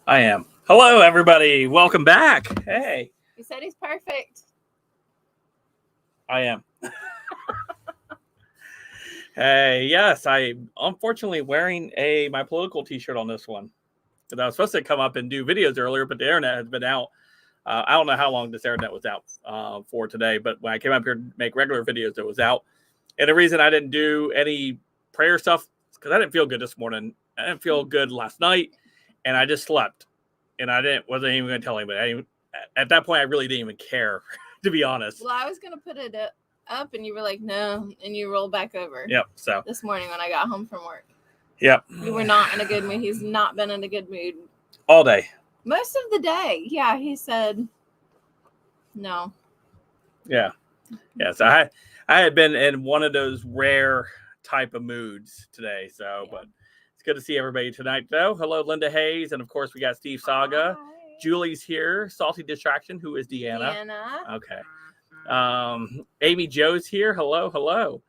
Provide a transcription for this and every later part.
I am. Hello, everybody. Welcome back. Hey. You said he's perfect. I am. Hey, yes, I'm unfortunately wearing my political t-shirt on this one. Because I was supposed to come up and do videos earlier, but the internet has been out. I don't know how long this internet was out for today, but when I came up here to make regular videos, it was out. And the reason I didn't do any prayer stuff is because I didn't feel good this morning. I didn't feel good last night, and I just slept. And wasn't even going to tell anybody. At that point, I really didn't even care, to be honest. Well, I was going to put it up, and you were like, no, and you rolled back over. Yep. So this morning when I got home from work. Yep. You were not in a good mood. He's not been in a good mood all day. Most of the day. Yeah, he said no. Yeah. Yes, I had been in one of those rare type of moods today. So, yeah. But it's good to see everybody tonight, though. Hello, Linda Hayes, and of course we got Steve Saga. Hi. Julie's here. Salty Distraction, who is Deanna. Okay. Amy Joe's here. Hello.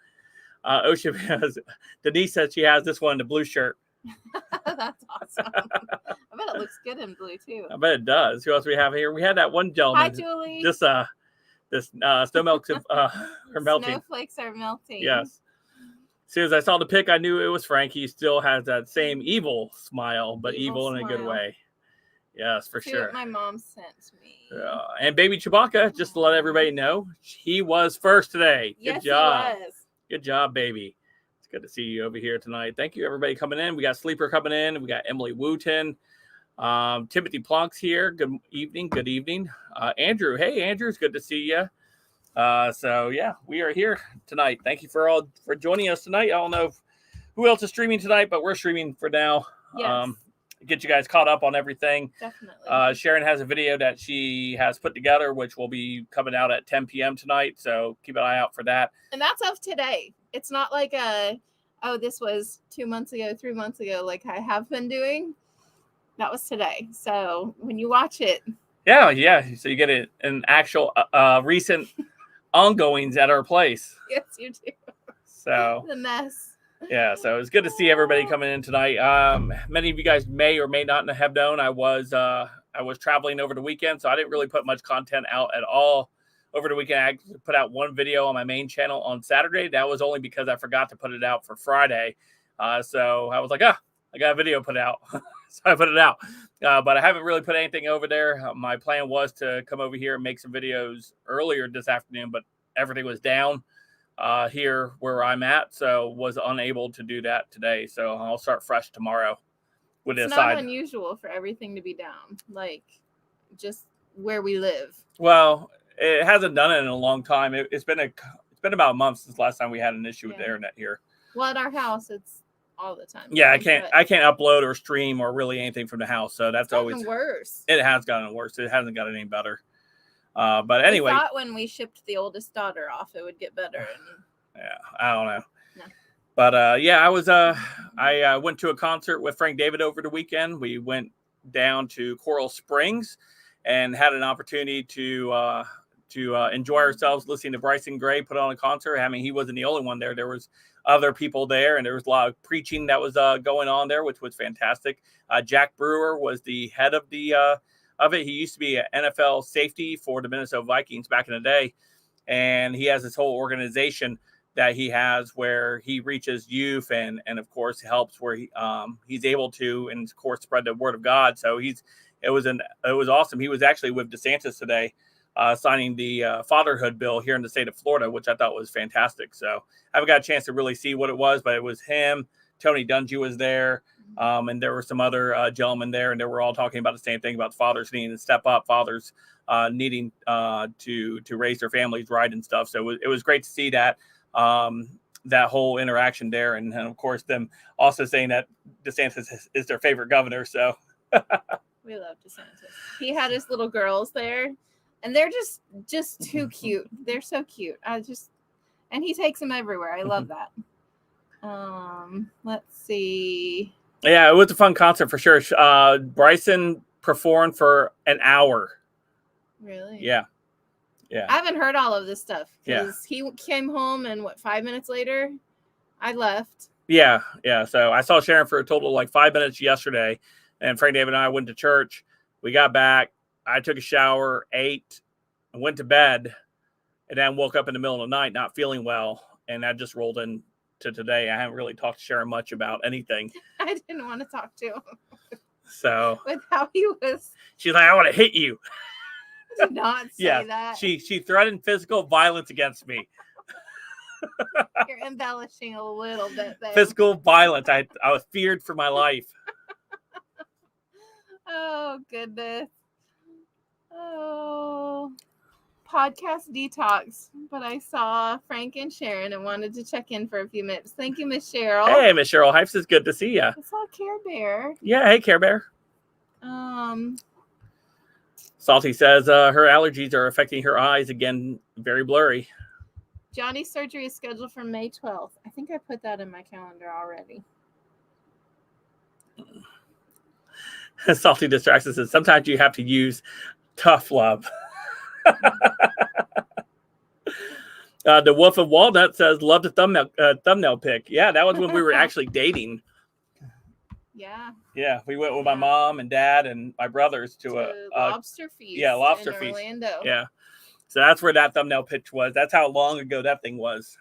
Ocean has Denise says she has this one in the blue shirt. That's awesome. I bet it looks good in blue too. I bet it does. Who else do we have here? We had that one gentleman. Hi, Julie. This snow melts are melting. Snowflakes are melting. Yes. As soon as I saw the pic, I knew it was Frank. He still has that same evil smile, but evil in a good way. Yes, for sure. What my mom sent me. And baby Chewbacca, just to let everybody know, he was first today. Good job. He was. Good job, baby. It's good to see you over here tonight. Thank you, everybody, coming in. We got Sleeper coming in. We got Emily Wooten. Timothy Plunk's here. Good evening. Andrew. Hey, Andrew. It's good to see you. So, yeah, we are here tonight. Thank you for joining us tonight. I don't know who else is streaming tonight, but we're streaming for now. Yes. Get you guys caught up on everything. Definitely. Sharon has a video that she has put together, which will be coming out at 10 p.m. tonight. So keep an eye out for that. And that's of today. It's not like this was 2 months ago, 3 months ago, like I have been doing. That was today. So when you watch it. Yeah. So you get an actual recent ongoings at our place. Yes, you do. So the mess. Yeah, so it's good to see everybody coming in tonight. Many of you guys may or may not have known I was traveling over the weekend, so I didn't really put much content out at all over the weekend. I put out one video on my main channel on Saturday. That was only because I forgot to put it out for Friday. So I was like, I got a video put out. So I put it out. But I haven't really put anything over there. My plan was to come over here and make some videos earlier this afternoon, but everything was down. Here where I'm at, so was unable to do that today. So I'll start fresh tomorrow. It's not unusual for everything to be down, like just where we live. Well, it hasn't done it in a long time. It's been about a month since last time we had an issue with the internet here. Well, at our house, it's all the time. Yeah, I can't upload or stream or really anything from the house. So that's always worse. It has gotten worse. It hasn't gotten any better. But anyway, I thought when we shipped the oldest daughter off, it would get better. Yeah, I don't know. No. But I went to a concert with Frank David over the weekend. We went down to Coral Springs and had an opportunity to enjoy ourselves listening to Bryson Gray put on a concert. I mean, he wasn't the only one there. There was other people there, and there was a lot of preaching that was going on there, which was fantastic. Jack Brewer was the head of it. He used to be an NFL safety for the Minnesota Vikings back in the day. And he has this whole organization that he has where he reaches youth and of course helps where he's able to, and of course, spread the word of God. So it was awesome. He was actually with DeSantis today, signing the fatherhood bill here in the state of Florida, which I thought was fantastic. So I haven't got a chance to really see what it was, but it was him. Tony Dungy was there. And there were some other gentlemen there, and they were all talking about the same thing about fathers needing to step up, fathers needing to raise their families right and stuff. So it was great to see that whole interaction there, and of course them also saying that DeSantis is their favorite governor. So we love DeSantis. He had his little girls there, and they're just too cute. They're so cute. And he takes them everywhere. I love that. Let's see. Yeah, it was a fun concert for sure. Bryson performed for an hour. Really? Yeah. I haven't heard all of this stuff because he came home and 5 minutes later, I left. Yeah. So I saw Sharon for a total of like 5 minutes yesterday. And Frank David and I went to church. We got back. I took a shower, ate, and went to bed, and then woke up in the middle of the night not feeling well. And that just rolled into today. I haven't really talked to Sharon much about anything. I didn't want to talk to him. So with how he was. She's like, I want to hit you. Did not say that. She threatened physical violence against me. You're embellishing a little bit there. Physical violence. I was feared for my life. Oh, goodness. Oh, podcast detox. But I saw Frank and Sharon and wanted to check in for a few minutes. Thank you, Miss Cheryl. Hey, Miss Cheryl Hypes, it's good to see you. I saw Care Bear. Yeah, hey, Care Bear. Salty says her allergies are affecting her eyes again, very blurry. Johnny's surgery is scheduled for May 12th. I think I put that in my calendar already. Salty Distractions says sometimes you have to use tough love. The Wolf of Walnut says love the thumbnail pic. Yeah, that was when we were actually dating. Yeah, we went with my mom and dad and my brothers to a Lobster feast. Yeah, Lobster in feast. Orlando. Yeah, so that's where that thumbnail pitch was. That's how long ago that thing was.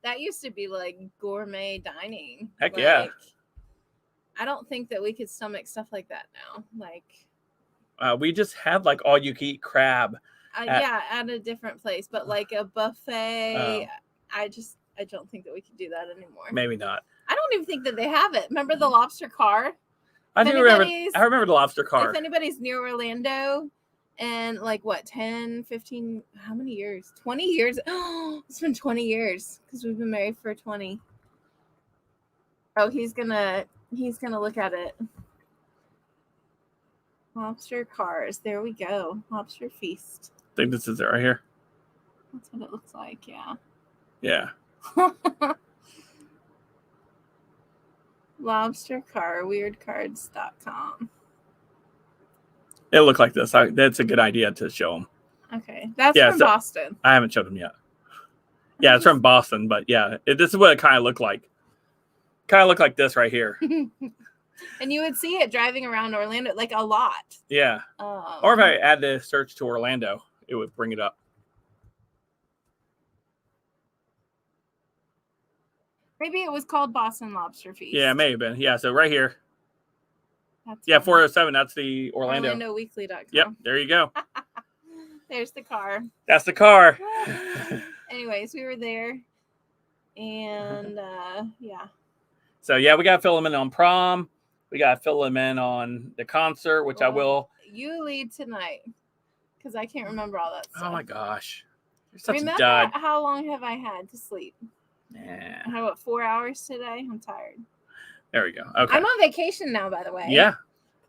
That used to be like gourmet dining. Heck yeah. I don't think that we could stomach stuff like that now. We just had like all you can eat crab. At a different place, but like a buffet. I don't think that we could do that anymore. Maybe not. I don't even think that they have it. Remember the lobster car? I remember the lobster car. If anybody's near Orlando and 10, 15, how many years? 20 years. Oh, it's been 20 years because we've been married for 20. Oh, he's gonna look at it. Lobster cars. There we go. Lobster feast. I think this is it right here. That's what it looks like. Yeah. Yeah. Lobster car, weirdcards.com. It looked like this. That's a good idea to show them. Okay. That's from Boston. I haven't showed them yet. Yeah, it's from Boston, but yeah, this is what it kind of looked like. Kind of looked like this right here. And you would see it driving around Orlando like a lot. Yeah. Or if I add the search to Orlando, it would bring it up. Maybe it was called Boston Lobster Feast. Yeah, it may have been. Yeah, so right here. That's 407. That's the Orlando. OrlandoWeekly.com. Yep, there you go. There's the car. That's the car. Anyways, we were there. And yeah. So yeah, we got to fill them in on prom. We got to fill them in on the concert, which I will. You lead tonight because I can't remember all that stuff. Oh my gosh. You're such Remember a dud. how long have I had to sleep? Yeah. I had 4 hours today? I'm tired. There we go. Okay. I'm on vacation now, by the way. Yeah.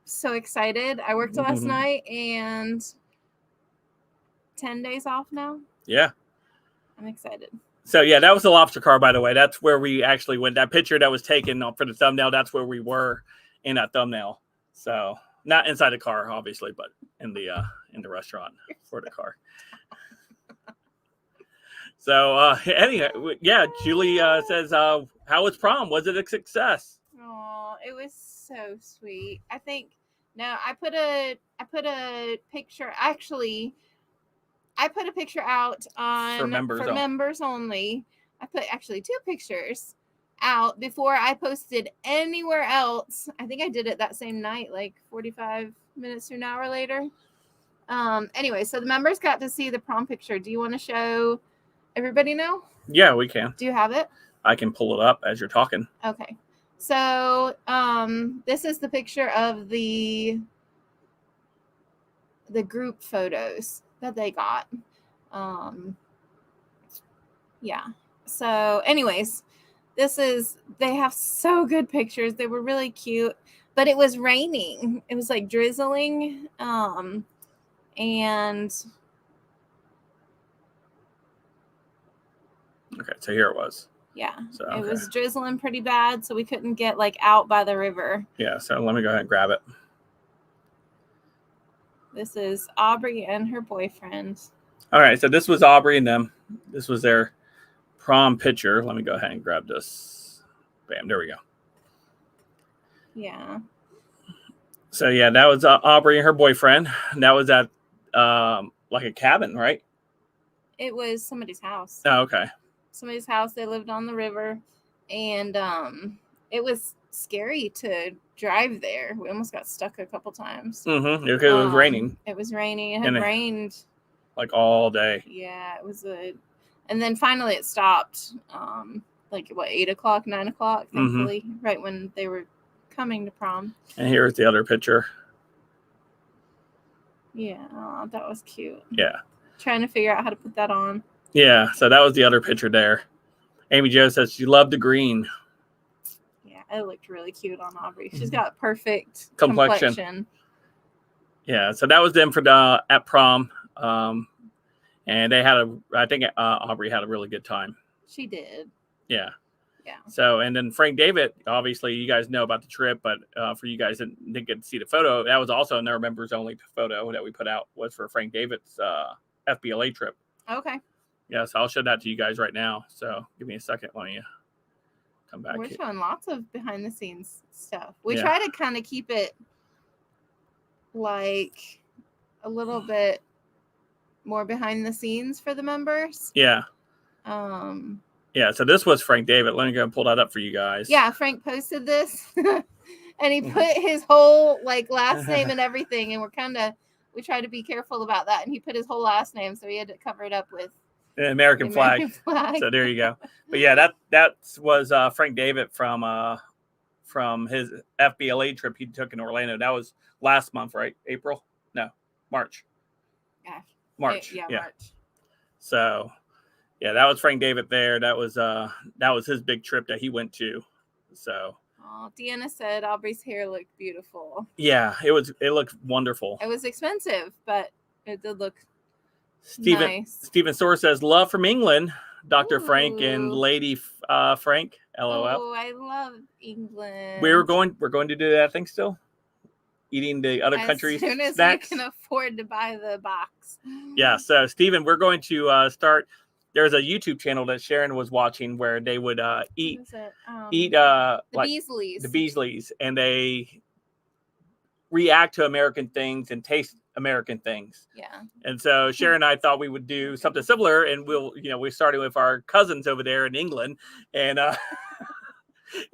So excited. I worked last night and 10 days off now. Yeah. I'm excited. So yeah, that was the lobster car, by the way. That's where we actually went. That picture that was taken for the thumbnail, that's where we were in that thumbnail. So not inside the car, obviously, but in the restaurant for the car. So anyway, yeah, Julie says, how was prom? Was it a success? Oh, it was so sweet. I put a picture. Actually, I put a picture out for members only. I put actually 2 pictures out before I posted anywhere else. I think I did it that same night, like 45 minutes to an hour later. Anyway, so the members got to see the prom picture. Do you want to show everybody now? Yeah, we can. Do you have it? I can pull it up as you're talking. Okay. So this is the picture of the group photos that they got. Yeah. So anyways, they have so good pictures. They were really cute, but it was raining. It was like drizzling. And okay, so here it was. Yeah. So It was drizzling pretty bad, so we couldn't get out by the river. Yeah, so let me go ahead and grab it. This is Aubrey and her boyfriend. All right, so this was Aubrey and them. This was their prom picture. Let me go ahead and grab this. Bam, there we go. Yeah. So yeah, that was Aubrey and her boyfriend. That was at like a cabin, right? It was somebody's house. Oh, okay. Somebody's house. They lived on the river, and it was scary to drive there. We almost got stuck a couple times. Mm-hmm. It was raining. It was raining. It had rained like all day. Yeah, it was and then finally it stopped. Like what, 8 o'clock, 9 o'clock, thankfully, right when they were coming to prom. And here's the other picture. Yeah, that was cute. Yeah. Trying to figure out how to put that on. Yeah, so that was the other picture there. Amy Jo says she loved the green. Yeah, it looked really cute on Aubrey. She's got perfect complexion. Yeah, so that was them for the at prom. And they had I think Aubrey had a really good time. She did. Yeah. Yeah. So, and then Frank David, obviously you guys know about the trip, but for you guys that didn't get to see the photo, that was also another members only photo that we put out was for Frank David's FBLA trip. Okay. Yeah, so I'll show that to you guys right now. So give me a second while you come back. We're showing lots of behind the scenes stuff. We try to kind of keep it like a little bit more behind the scenes for the members. Yeah. Yeah, so this was Frank David. Let me go and pull that up for you guys. Yeah, Frank posted this and he put his whole like last name and everything, and we try to be careful about that, and he put his whole last name, so he had to cover it up with the American flag. So there you go. But yeah, that was Frank David from his FBLA trip he took in Orlando. That was last month, right? April? No, March. Yeah. March. Yeah. March. So yeah, that was Frank David there. That was his big trip that he went to. So Deanna said Aubrey's hair looked beautiful. Yeah, it looked wonderful. It was expensive, but it did look nice. Stephen Soar says love from England, Dr. Frank and Lady Frank. LOL. Oh, I love England. We're going to do that thing still. Eating the other countries' snacks. As soon as we can afford to buy the box. Yeah, so Stephen, we're going to start. There's a YouTube channel that Sharon was watching where they would eat the Beasleys, and they react to American things and taste American things. Yeah. And so Sharon and I thought we would do something similar, and we started with our cousins over there in England, and and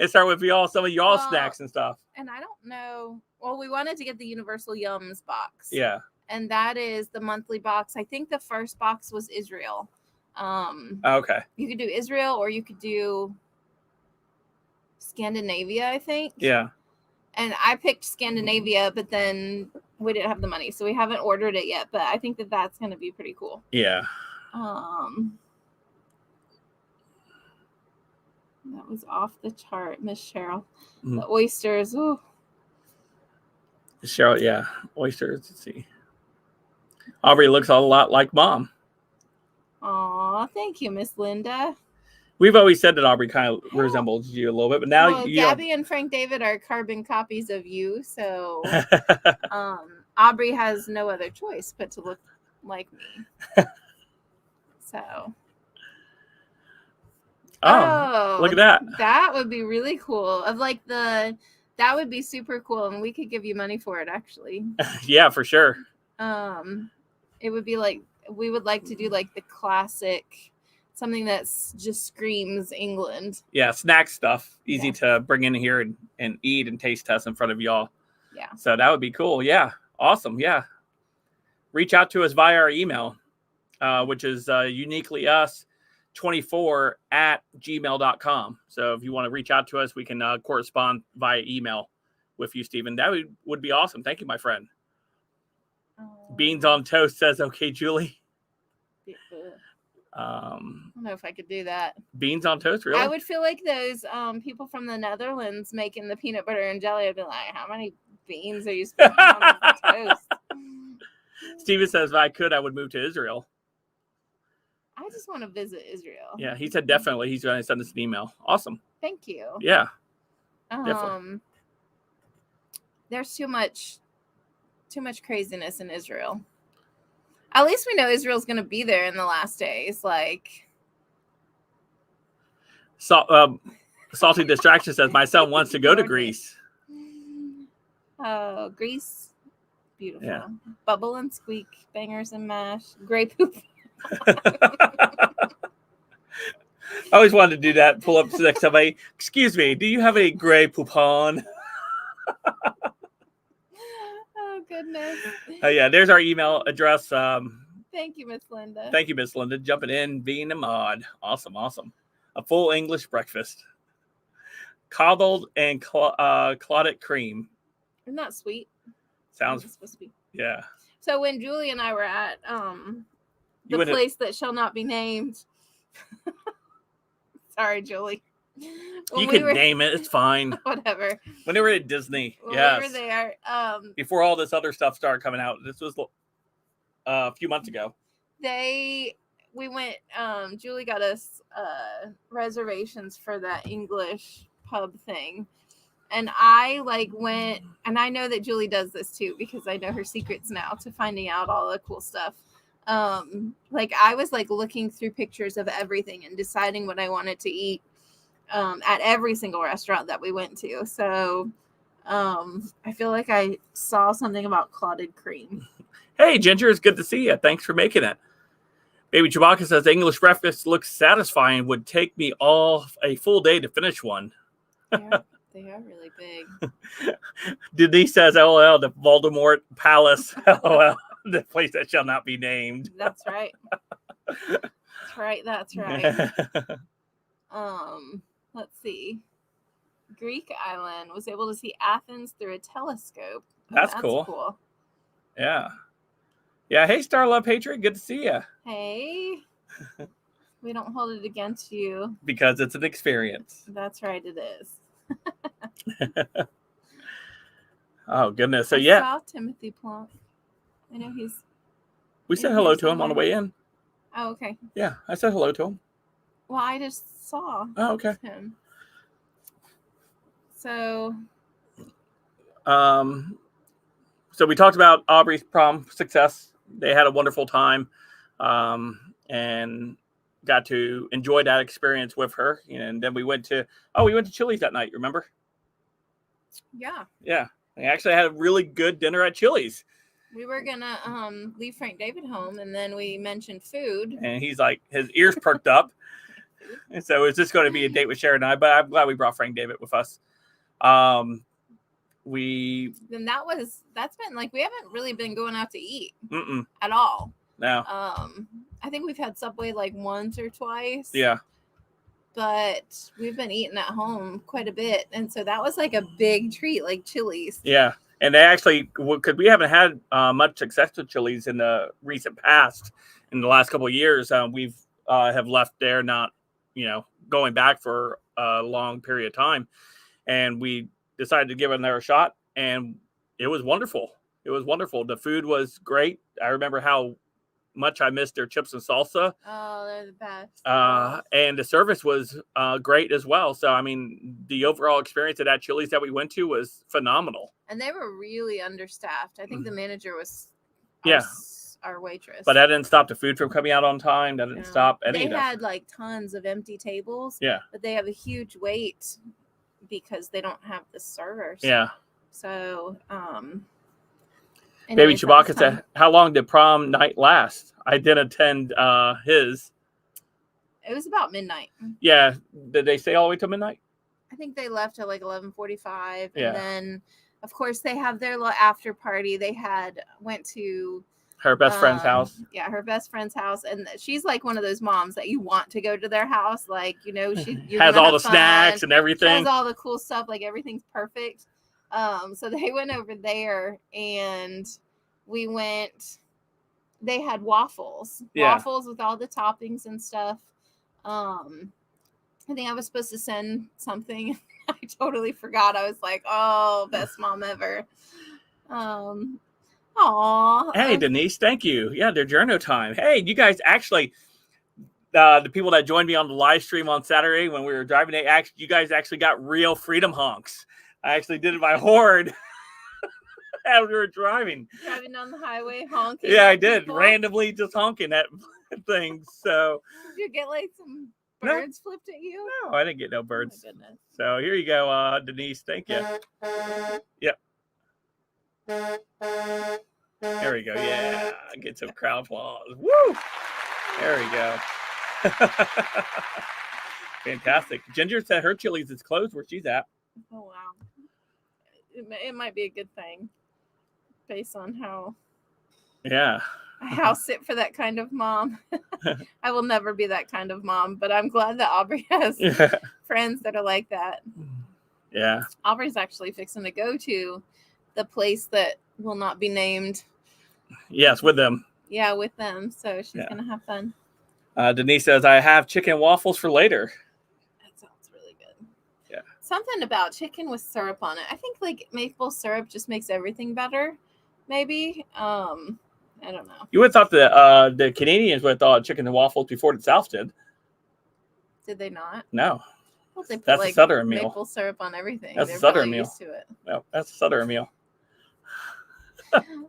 start with some of y'all snacks and stuff. And I don't know. Well, we wanted to get the Universal Yums box. Yeah. And that is the monthly box. I think the first box was Israel. Okay. You could do Israel or you could do Scandinavia, I think. Yeah. And I picked Scandinavia, but then we didn't have the money, so we haven't ordered it yet. But I think that's going to be pretty cool. Yeah. That was off the chart, Miss Cheryl. The oysters. Ooh. Cheryl, yeah, oysters. Let's see. Aubrey looks a lot like Mom. Aw, thank you, Miss Linda. We've always said that Aubrey kind of resembles you a little bit, but now Gabby and Frank David are carbon copies of you, so Aubrey has no other choice but to look like me. So. Oh, look at that. That would be really cool. That would be super cool, and we could give you money for it, actually. Yeah, for sure. It would be like, we would like to do like the classic, something that's just screams England. Yeah, snack stuff. Easy to bring in here and eat and taste test in front of y'all. Yeah. So that would be cool. Yeah. Awesome. Yeah. Reach out to us via our email, which is uniquelyus24@gmail.com. So if you want to reach out to us, we can correspond via email with you, Stephen. That would be awesome. Thank you, my friend. Beans on toast says, okay, Julie. I don't know if I could do that. Beans on toast, really? I would feel like those people from the Netherlands making the peanut butter and jelly. I'd be like, how many beans are you spending on toast? Steven says, if I could, I would move to Israel. I just want to visit Israel. Yeah, he said definitely. He's going to send us an email. Awesome. Thank you. Yeah. Definitely. There's too much craziness in Israel. At least we know Israel's going to be there in the last days. Salty Distraction says, my son wants to go to Greece. Oh, grease. Beautiful. Yeah. Bubble and squeak. Bangers and mash. Gray poop. I always wanted to do that. Pull up to next somebody. Excuse me, do you have a gray poupon? Oh, goodness. Yeah, there's our email address. Thank you, Miss Linda. Thank you, Miss Linda. Jumping in, being a mod. Awesome. A full English breakfast. Coddled and clotted cream. Isn't that sweet? Sounds supposed to be. Yeah. So when Julie and I were at the place that shall not be named. Sorry, Julie. You can name it. It's fine. Whatever. When they were at Disney. When yes. we were there. Before all this other stuff started coming out. This was a few months ago. We went, Julie got us reservations for that English pub thing. And I went, and I know that Julie does this too, because I know her secrets now to finding out all the cool stuff. I was looking through pictures of everything and deciding what I wanted to eat at every single restaurant that we went to. So I feel like I saw something about clotted cream. Hey, Ginger, it's good to see you. Thanks for making it. Baby Chewbacca says English breakfast looks satisfying. Would take me a full day to finish one. They are really big. Denise says, LOL, the Voldemort Palace. LOL, the place that shall not be named. That's right. That's right. Let's see. Greek island. Was able to see Athens through a telescope. That's cool. Yeah. Yeah. Hey, Star Love Patriot. Good to see you. Hey. We don't hold it against you. Because it's an experience. That's right. It is. Oh, goodness. So, I saw Timothy Plunk. I know he's... We said hello to him on the way in. Oh, okay. Yeah, I said hello to him. Well, I just saw him. So... So we talked about Aubrey's prom success. They had a wonderful time, and got to enjoy that experience with her. And then we went to Chili's that night. Remember? Yeah. Yeah. We actually had a really good dinner at Chili's. We were gonna leave Frank David home, and then we mentioned food, and he's like, his ears perked up. And so it's just going to be a date with Sharon and I. But I'm glad we brought Frank David with us. That's been we haven't really been going out to eat at all. No. I think we've had Subway once or twice. Yeah. But we've been eating at home quite a bit, and so that was a big treat, Chili's. Yeah, and they actually, because we haven't had much success with Chili's in the recent past, in the last couple of years, we've have left there, not going back for a long period of time, and we decided to give it another shot, and it was wonderful. It was wonderful. The food was great. I remember how much I missed their chips and salsa. Oh, they're the best. And the service was great as well. So, I mean, the overall experience at that Chili's that we went to was phenomenal. And they were really understaffed. I think the manager was our waitress. But that didn't stop the food from coming out on time. That didn't stop any of that. They had tons of empty tables. Yeah. But they have a huge wait because they don't have the servers. Yeah. So, Baby Chewbacca said, how long did prom night last? I didn't attend his. It was about midnight. Yeah. Did they stay all the way till midnight? I think they left at 11:45. And then, of course, they have their little after party. They went to her best friend's house. Yeah, her best friend's house. And she's one of those moms that you want to go to their house. She has all the snacks and everything. She has all the cool stuff. Everything's perfect. So they went over there and we went, they had waffles with all the toppings and stuff. I think I was supposed to send something. I totally forgot. I was like, oh, best mom ever. Hey, Denise, thank you. Yeah, their journo time. Hey, you guys actually, the people that joined me on the live stream on Saturday when we were driving, you guys actually got real freedom honks. I actually did it by horde as we were driving down the highway, honking. Yeah, I did. People. Randomly just honking at things. So did you get some birds flipped at you? No, I didn't get no birds. Oh, my goodness. So here you go, Denise. Thank you. Yep. There we go. Yeah, get some crowd applause. Woo! There we go. Fantastic. Ginger said her Chili's is closed where she's at. Oh wow. It might be a good thing, based on how. Yeah. House sit for that kind of mom. I will never be that kind of mom, but I'm glad that Aubrey has friends that are like that. Yeah. Aubrey's actually fixing to go to the place that will not be named. Yes, with them. Yeah, with them. So she's going to have fun. Denise says, I have chicken waffles for later. That sounds really good. Yeah. Something about chicken with syrup on it. I think like maple syrup just makes everything better. Maybe. I don't know. You would have thought that the Canadians would have thought chicken and waffles before the South did. Did they not? No. Well, they put that's a Southern meal. Maple syrup on everything. That's a Southern meal. Used to it. No, that's a Southern meal.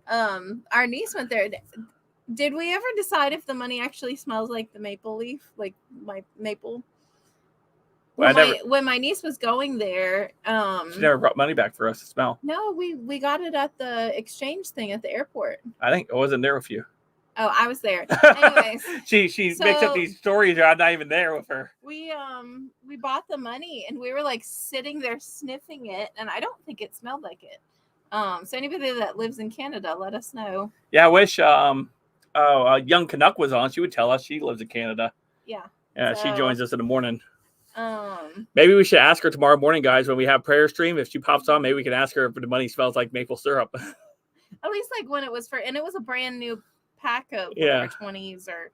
Our niece went there. Did we ever decide if the money actually smells like the maple leaf, like my maple? When my niece was going there, she never brought money back for us to smell. No, we got it at the exchange thing at the airport. I think I wasn't there with you. Oh, I was there. Anyways, she makes up these stories. I'm not even there with her. We bought the money and we were like sitting there sniffing it, and I don't think it smelled like it. So anybody that lives in Canada, let us know. Yeah, I wish young Canuck was on. She would tell us. She lives in Canada. Yeah. Yeah, she joins us in the morning. Um, maybe we should ask her tomorrow morning, guys, when we have prayer stream. If she pops on, maybe we can ask her if the money smells like maple syrup. At least like when it was and it was a brand new pack of 20s or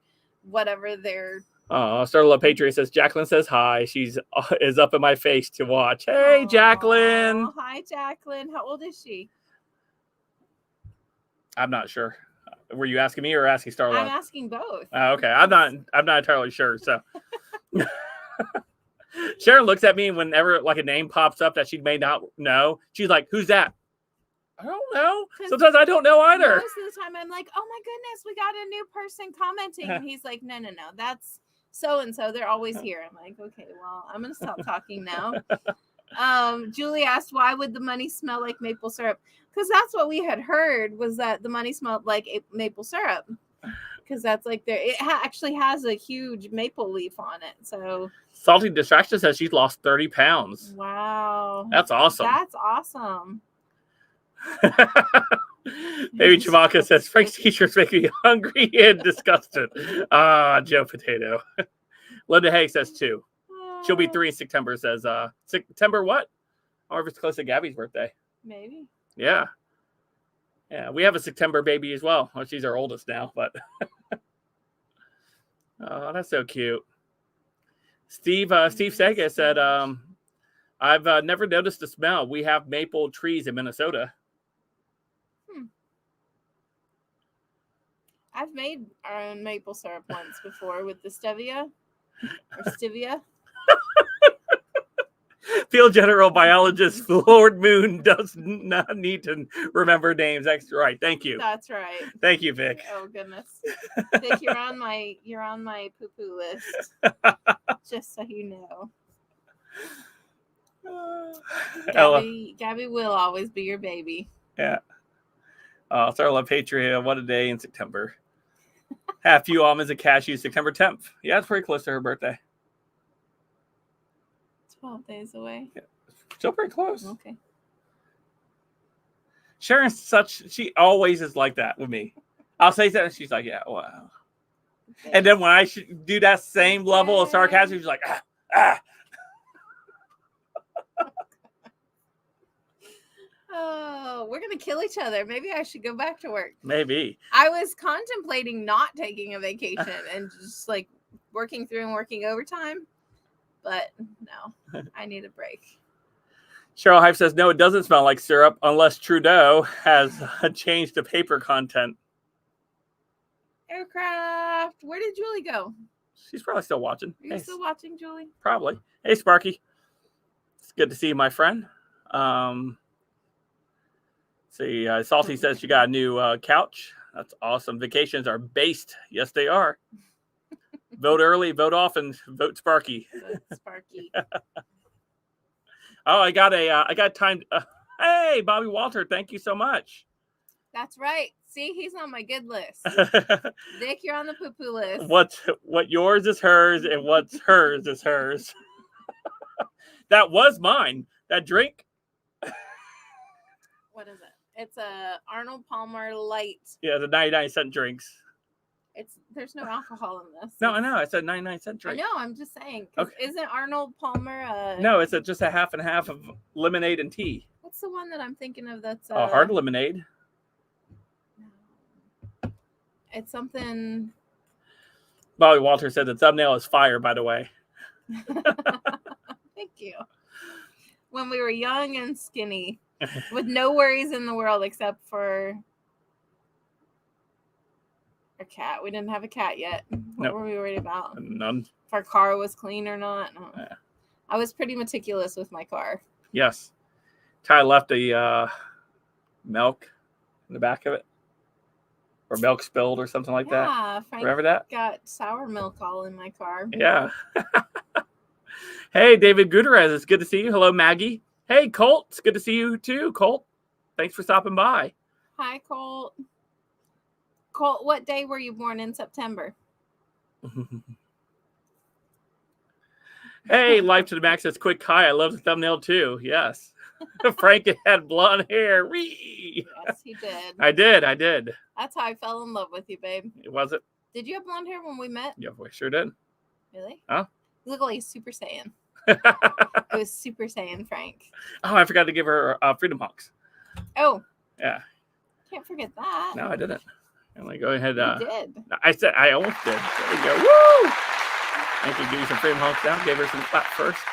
whatever they're. Starla Patriot says, Jacqueline says hi. She's is up in my face to watch. Hey, Jacqueline. Hi, Jacqueline. How old is she? I'm not sure. Were you asking me or asking Starla? I'm asking both. Okay. I'm not entirely sure. So Sharon looks at me, and whenever like a name pops up that she may not know, she's like, who's that? I don't know. Sometimes I don't know either. Most of the time I'm like, oh my goodness, we got a new person commenting. And he's like, no, that's so-and-so. They're always here. I'm like, okay, well, I'm going to stop talking now. Julie asked, why would the money smell like maple syrup? Because that's what we had heard, was that the money smelled like maple syrup. Because that's like it actually has a huge maple leaf on it. So Salty Distraction says she's lost 30 pounds. Wow. That's awesome. That's awesome. Maybe Chewbacca says Frank's t-shirts make me hungry and disgusted. Joe Potato. Linda Hay says 2. She'll be 3 in September. Says September what? I wonder if it's close to Gabby's birthday. Maybe. Yeah. Yeah, we have a September baby as well. Well, she's our oldest now, but oh, that's so cute. Steve Sega said, I've never noticed the smell. We have maple trees in Minnesota. I've made our own maple syrup once before with the stevia or stevia. Field general biologist Lord Moon does not need to remember names. That's right. Thank you. That's right. Thank you, Vic. Oh goodness, Vic, you're on my poo-poo list. Just so you know. Gabby will always be your baby. Yeah. Starla Patriot, what a day in September. Have few almonds and cashews September 10th. Yeah, it's pretty close to her birthday. 12 days away. Yeah, still pretty close. Okay. Sharon's she always is like that with me. I'll say that and she's like, yeah, wow. Okay. And then when I do that same level of sarcasm, she's like, ah. Oh, we're going to kill each other. Maybe I should go back to work. Maybe. I was contemplating not taking a vacation and just like working through and working overtime. But no, I need a break. Cheryl Hype says, no, it doesn't smell like syrup unless Trudeau has changed the paper content. Aircraft. Where did Julie go? She's probably still watching. Are you still watching, Julie? Probably. Hey, Sparky. It's good to see you, my friend. Salty says she got a new couch. That's awesome. Vacations are based. Yes, they are. Vote early, vote often, vote Sparky. Vote Sparky. Oh, I got time. Hey, Bobby Walter, thank you so much. That's right. See, he's on my good list. Vic, you're on the poo-poo list. What yours is hers, and what's hers is hers. That was mine. That drink. What is it? It's a Arnold Palmer Light. Yeah, the 99-cent drinks. There's no alcohol in this. No, I know. It's a 99-cent drink. I know. I'm just saying. Okay. Isn't Arnold Palmer No, it's just a half and half of lemonade and tea. What's the one that I'm thinking of that's hard lemonade? No. It's something. Bobby Walter said the thumbnail is fire, by the way. Thank you. When we were young and skinny, with no worries in the world except for a cat. We didn't have a cat yet. What were we worried about? None. If our car was clean or not. No. Yeah. I was pretty meticulous with my car. Yes. Ty left a milk in the back of it. Or milk spilled or something like that. Yeah, Frank remember that? Got sour milk all in my car. Yeah. Hey, David Gutierrez, it's good to see you. Hello, Maggie. Hey, Colt, it's good to see you too, Colt. Thanks for stopping by. Hi, Colt. Colt, what day were you born in September? Hey, Life to the Max says quick hi. I love the thumbnail too. Yes. Frank had blonde hair. Whee! Yes, he did. I did. That's how I fell in love with you, babe. Was it? Did you have blonde hair when we met? Yeah, we sure did. Really? Huh? You look like Super Saiyan. It was Super Saiyan Frank. Oh, I forgot to give her Freedom Hugs. Oh. Yeah. Can't forget that. No, I didn't. I'm like, go ahead. You did. I said I almost did. There we go. Woo! I could give you some Freedom Hugs now. Gave her some clap first.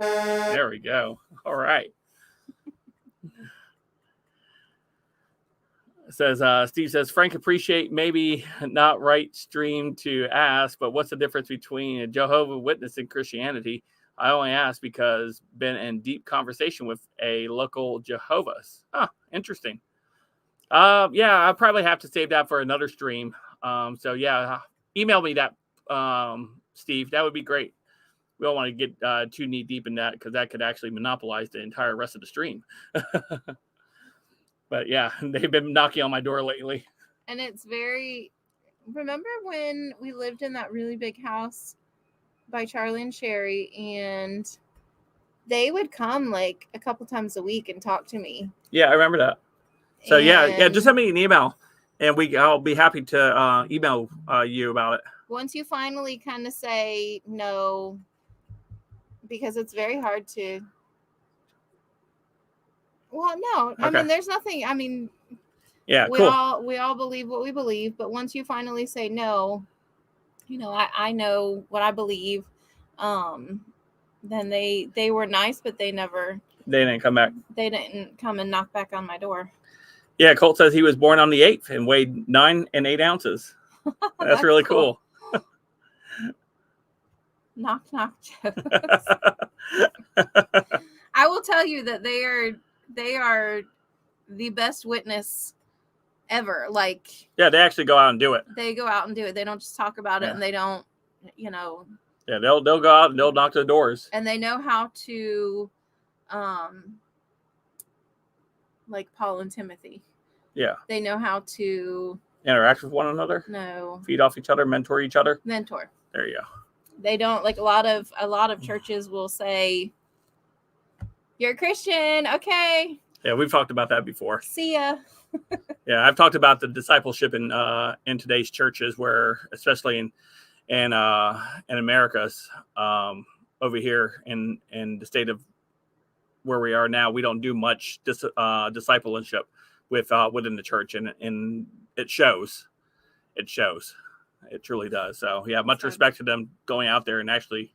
There we go. All right. Says Steve says Frank appreciate maybe not right stream to ask, but what's the difference between a Jehovah's Witness and Christianity? I only ask because been in deep conversation with a local Jehovah's. Interesting. Yeah, I'll probably have to save that for another stream. So yeah, email me that, Steve. That would be great. We don't want to get too knee deep in that because that could actually monopolize the entire rest of the stream. But yeah, they've been knocking on my door lately. And it's remember when we lived in that really big house by Charlie and Sherry, and they would come like a couple times a week and talk to me. Yeah, I remember that. So yeah, just send me an email and I'll be happy to email you about it. Once you finally kind of say no, because it's very hard to. Well, no, okay. I mean, there's nothing. I mean, yeah, we all believe what we believe, but once you finally say no, I know what I believe. Then they were nice, but they didn't come back. They didn't come and knock back on my door. Yeah, Colt says he was born on the 8th and weighed 9 8 That's really cool. Knock jokes. I will tell you that they are the best witness ever. Like, yeah, they actually go out and do it. They go out and do it. They don't just talk about it, and they don't, Yeah, they'll go out and they'll knock the doors. And they know how to, like Paul and Timothy. Yeah. They know how to interact with one another. No. Feed off each other, mentor each other. Mentor. There you go. They don't, like, a lot of churches will say, "You're a Christian, okay." Yeah, we've talked about that before. See ya. Yeah, I've talked about the discipleship in today's churches, where, especially in Americas, over here in the state of where we are now, we don't do much discipleship within the church, and it shows. It truly does. So yeah, much respect to them going out there and actually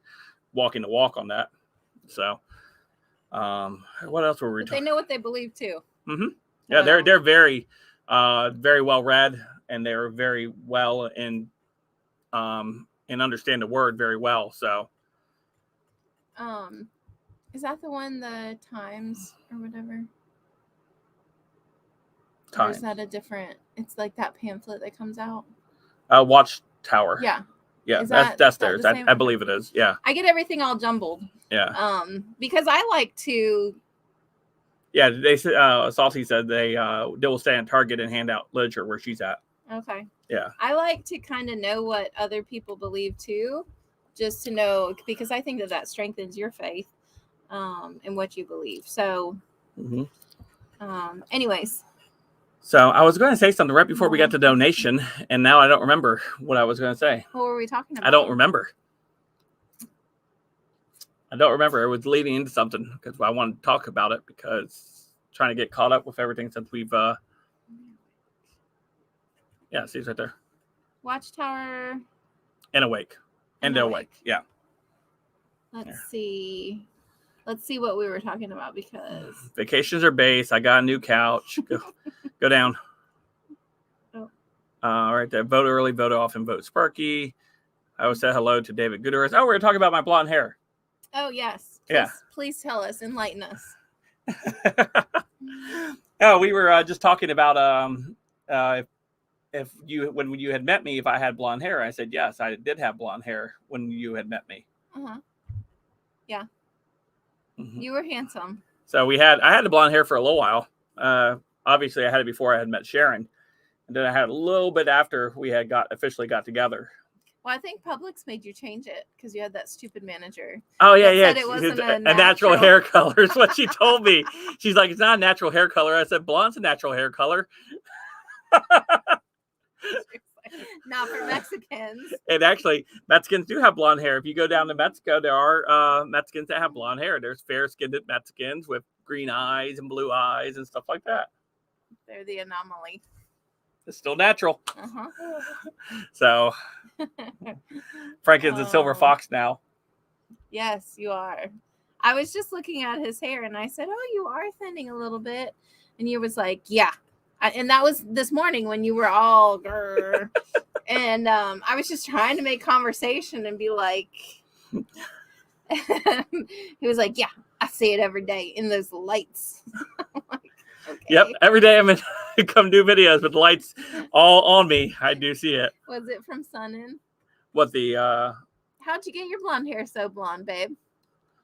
walking the walk on that. So what else were we talking? They know what they believe too. Mm-hmm. Yeah, they're very very well read, and they're very well and understand the word very well. So is that the one, the Times or whatever? Times. Or is that a different? It's like that pamphlet that comes out. Watchtower. Yeah. Yeah, that's theirs. I believe it is. Yeah. I get everything all jumbled. Yeah. Because I like to Yeah, they said Salty said they will stay on Target and hand out literature where she's at. Okay. Yeah. I like to kind of know what other people believe too, just to know, because I think that strengthens your faith in what you believe. So, anyways. So I was going to say something right before we got to donation, and now I don't remember what I was going to say. What were we talking about? I don't remember. It was leading into something because I wanted to talk about it because trying to get caught up with everything since we've yeah, see, it's right there. Watchtower. And awake. And awake. Yeah. Let's see what we were talking about because vacations are base. I got a new couch. Go down. Oh. Right there. Vote early, vote often, vote Sparky. I would say hello to David Gutierrez. Oh, we're going to talk about my blonde hair. Oh, yes. Please tell us. Enlighten us. Oh, we were just talking about when you had met me, if I had blonde hair. I said, yes, I did have blonde hair when you had met me. Yeah. You were handsome. So I had the blonde hair for a little while. Obviously I had it before I had met Sharon. And then I had a little bit after we had officially got together. Well, I think Publix made you change it because you had that stupid manager. Oh, yeah. Said it wasn't a natural hair color is what she told me. She's like, it's not a natural hair color. I said, blonde's a natural hair color. Not for Mexicans. And actually, Mexicans do have blonde hair. If you go down to Mexico, there are Mexicans that have blonde hair. There's fair-skinned Mexicans with green eyes and blue eyes and stuff like that. They're the anomaly. It's still natural. So, Frank is a silver fox now. Yes, you are. I was just looking at his hair and I said, oh, you are thinning a little bit. And you was like, yeah. And that was this morning when you were all grrr. And I was just trying to make conversation and be like, he was like, yeah, I see it every day in those lights. I'm like, okay. Yep, every day I'm in come do videos with lights all on me. I do see it. Was it from Sun-In? What the How'd you get your blonde hair so blonde, babe?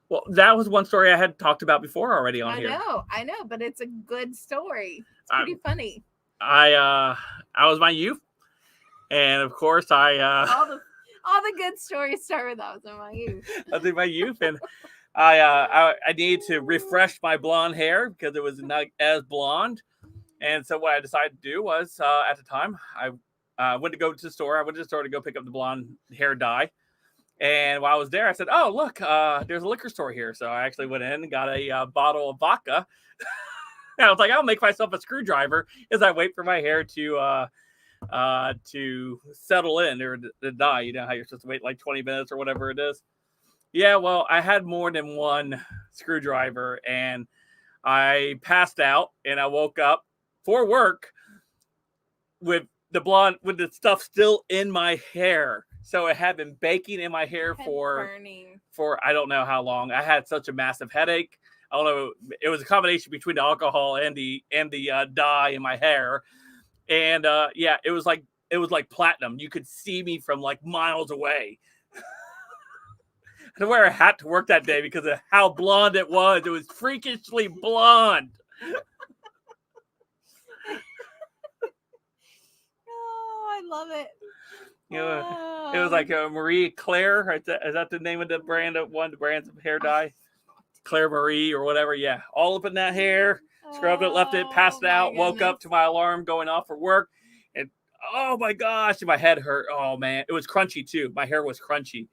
Well, that was one story I had talked about before already on here. I know, but it's a good story. It's pretty funny. I was my youth, and of course I all the good stories start with I was in my youth. I was in my youth, and I needed to refresh my blonde hair because it was not as blonde. And so what I decided to do was, at the time, I went to the store to go pick up the blonde hair dye. And while I was there, I said, oh, look, there's a liquor store here. So I actually went in and got a bottle of vodka. I was like, I'll make myself a screwdriver as I wait for my hair to settle in or to dye. You know how you're supposed to wait like 20 minutes or whatever it is. Yeah, well, I had more than one screwdriver, and I passed out, and I woke up for work with the stuff still in my hair. So it had been baking in my hair for I don't know how long. I had such a massive headache. I don't know. It was a combination between the alcohol and the dye in my hair. And yeah, it was like platinum. You could see me from like miles away. I had to wear a hat to work that day because of how blonde it was. It was freakishly blonde. Oh, I love it. You know, it was like a Marie Claire. Is that the name of the brand of one of the brands of hair dye? Claire Marie or whatever. Yeah, all up in that hair. Scrubbed it, left it, passed out, woke up to my alarm going off for work, and oh my gosh, my head hurt. Oh man, it was crunchy too. My hair was crunchy.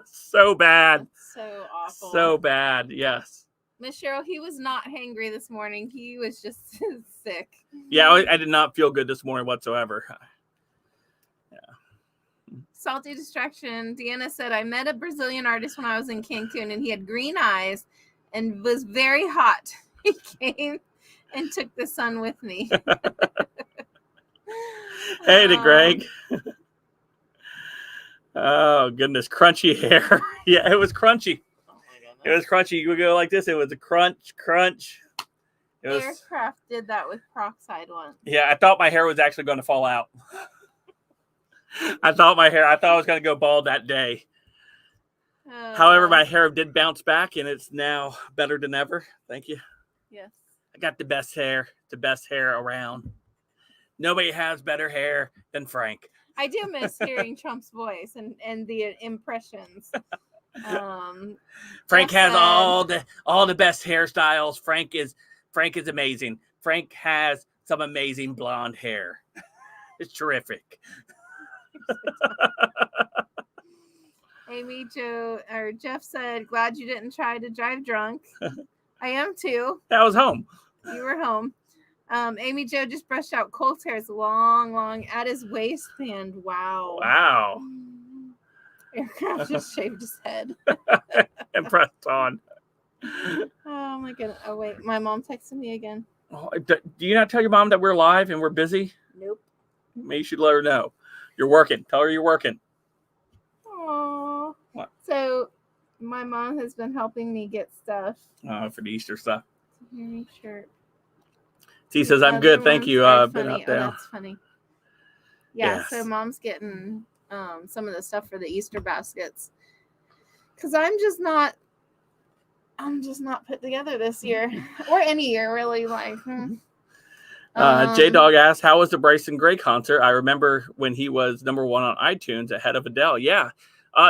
So bad. That's so awful. So bad. Yes. Miss Cheryl, he was not hangry this morning. He was just sick. Yeah, I did not feel good this morning whatsoever. Yeah. Salty distraction. Deanna said, I met a Brazilian artist when I was in Cancun, and he had green eyes and was very hot. He came and took the sun with me. Hey to Greg. Oh, goodness. Crunchy hair. Yeah, it was crunchy. Oh my goodness. It was crunchy. You would go like this. It was a crunch. It was, Aircraft did that with peroxide once. Yeah, I thought my hair was actually going to fall out. I thought I was going to go bald that day. However, my hair did bounce back, and it's now better than ever. Thank you. Yes. I got the best hair around. Nobody has better hair than Frank. I do miss hearing Trump's voice and the impressions. Frank has all the best hairstyles. Frank is amazing. Frank has some amazing blonde hair. It's terrific. Jeff said, "Glad you didn't try to drive drunk." I am too. I was home. You were home. Amy Jo just brushed out Colt's hair. It's long at his waistband. Wow. Aircraft just shaved his head. And pressed on. Oh my goodness. Oh wait, my mom texted me again. Oh, do you not tell your mom that we're live and we're busy? Nope. Maybe you should let her know. You're working. Tell her you're working. Aww. What? So my mom has been helping me get stuff. For the Easter stuff. Shirt. He says, "I'm good, thank you." Been up there. Oh, that's funny. Yeah, yes. So mom's getting some of the stuff for the Easter baskets. Because I'm just not put together this year. Or any year, really. J-Dog asked, "How was the Bryson Gray concert? I remember when he was #1 on iTunes ahead of Adele." Yeah,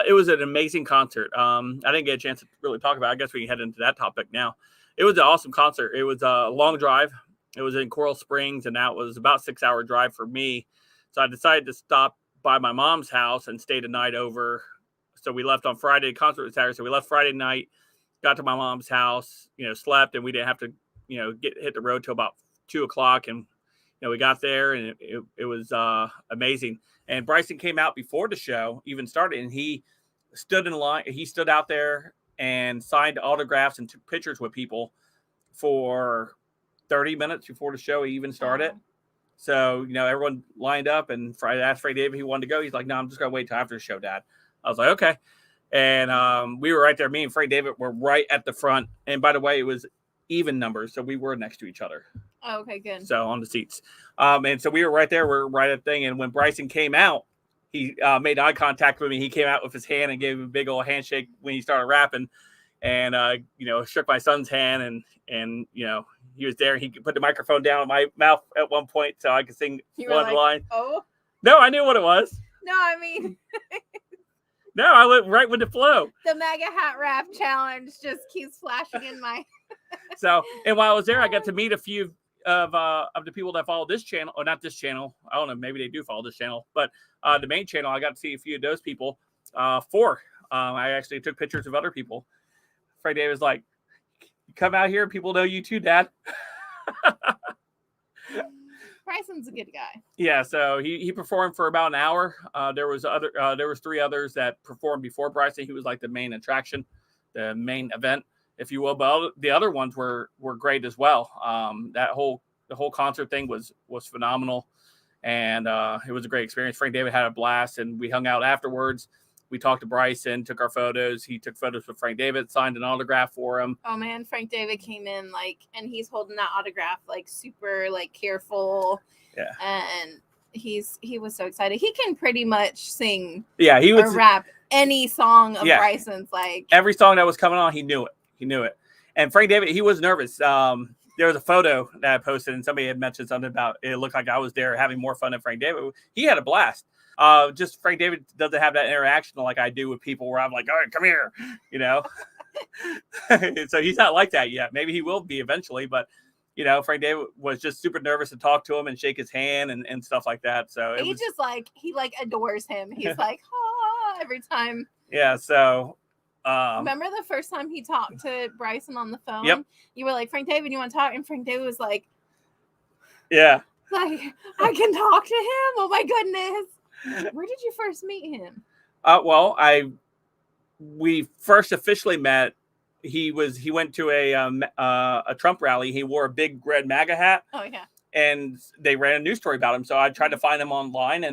it was an amazing concert. I didn't get a chance to really talk about it. I guess we can head into that topic now. It was an awesome concert. It was a long drive. It was in Coral Springs, and that was about a 6-hour drive for me. So I decided to stop by my mom's house and stay the night over. So we left on Friday. The concert was Saturday, so we left Friday night, got to my mom's house, slept, and we didn't have to, hit the road till about 2:00. And, we got there, and it was amazing. And Bryson came out before the show even started, and he stood in line. He stood out there and signed autographs and took pictures with people for 30 minutes before the show even started. Wow. So, everyone lined up, and I asked Frank David if he wanted to go. He's like, "No, I'm just going to wait till after the show, Dad." I was like, "Okay." And we were right there. Me and Frank David were right at the front. And by the way, it was even numbers, so we were next to each other. Oh, okay, good. So on the seats. And so we were right there. We're right at the thing. And when Bryson came out, he made eye contact with me. He came out with his hand and gave him a big old handshake when he started rapping. And, shook my son's hand, and he was there. He put the microphone down in my mouth at one point so I could sing one line. Oh. No, I knew what it was. No, I mean. No, I went right with the flow. The MAGA hat rap challenge just keeps flashing in my. So, and while I was there, I got to meet a few of the people that follow this channel, or not this channel. I don't know, maybe they do follow this channel, but the main channel, I got to see a few of those people. I actually took pictures of other people. Frank David was like, "You come out here, people know you too, Dad." Bryson's a good guy. Yeah, so he performed for about an hour. There was 3 others that performed before Bryson. He was like the main attraction, the main event, if you will. But the other ones were great as well. The whole concert thing was phenomenal, and it was a great experience. Frank David had a blast, and we hung out afterwards. We talked to Bryson, took our photos. He took photos with Frank David, signed an autograph for him. Oh man, Frank David came in and he's holding that autograph super careful. Yeah. And he was so excited. He can pretty much sing. Yeah, he was or rap any song of Bryson's. Every song that was coming on, he knew it. And Frank David, he was nervous. There was a photo that I posted, and somebody had mentioned something about it looked like I was there having more fun than Frank David. He had a blast. Just Frank David doesn't have that interaction like I do with people where I'm like, "All right, come here," So he's not like that yet. Maybe he will be eventually, but Frank David was just super nervous to talk to him and shake his hand and stuff like that. So he adores him. He's like, every time. Yeah. So remember the first time he talked to Bryson on the phone? Yep. You were like, "Frank David, you want to talk?" And Frank David was like, "Yeah, I can talk to him. Oh my goodness." Where did you first meet him? We first officially met. He went to a Trump rally. He wore a big red MAGA hat. Oh yeah. And they ran a news story about him. So I tried to find him online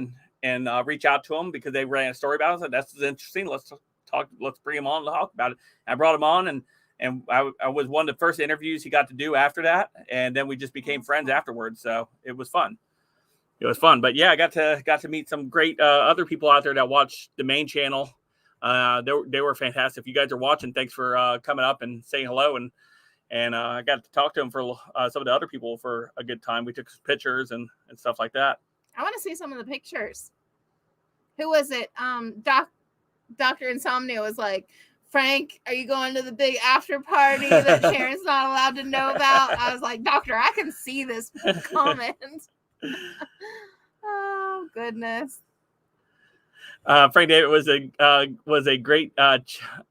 and reach out to him because they ran a story about him. I said, "That's interesting. Let's talk. Let's bring him on and talk about it." And I brought him on, and I was one of the first interviews he got to do after that. And then we just became friends afterwards. So it was fun. But yeah, I got to meet some great other people out there that watch the main channel. They were fantastic. If you guys are watching, thanks for coming up and saying hello. And I got to talk to them for some of the other people for a good time. We took pictures and stuff like that. I want to see some of the pictures. Who was it? Dr. Insomnia was like, Frank, are you going to the big after party that Sharon's not allowed to know about? I was like, Doctor, I can see this comment. Oh, goodness. Frank David was a great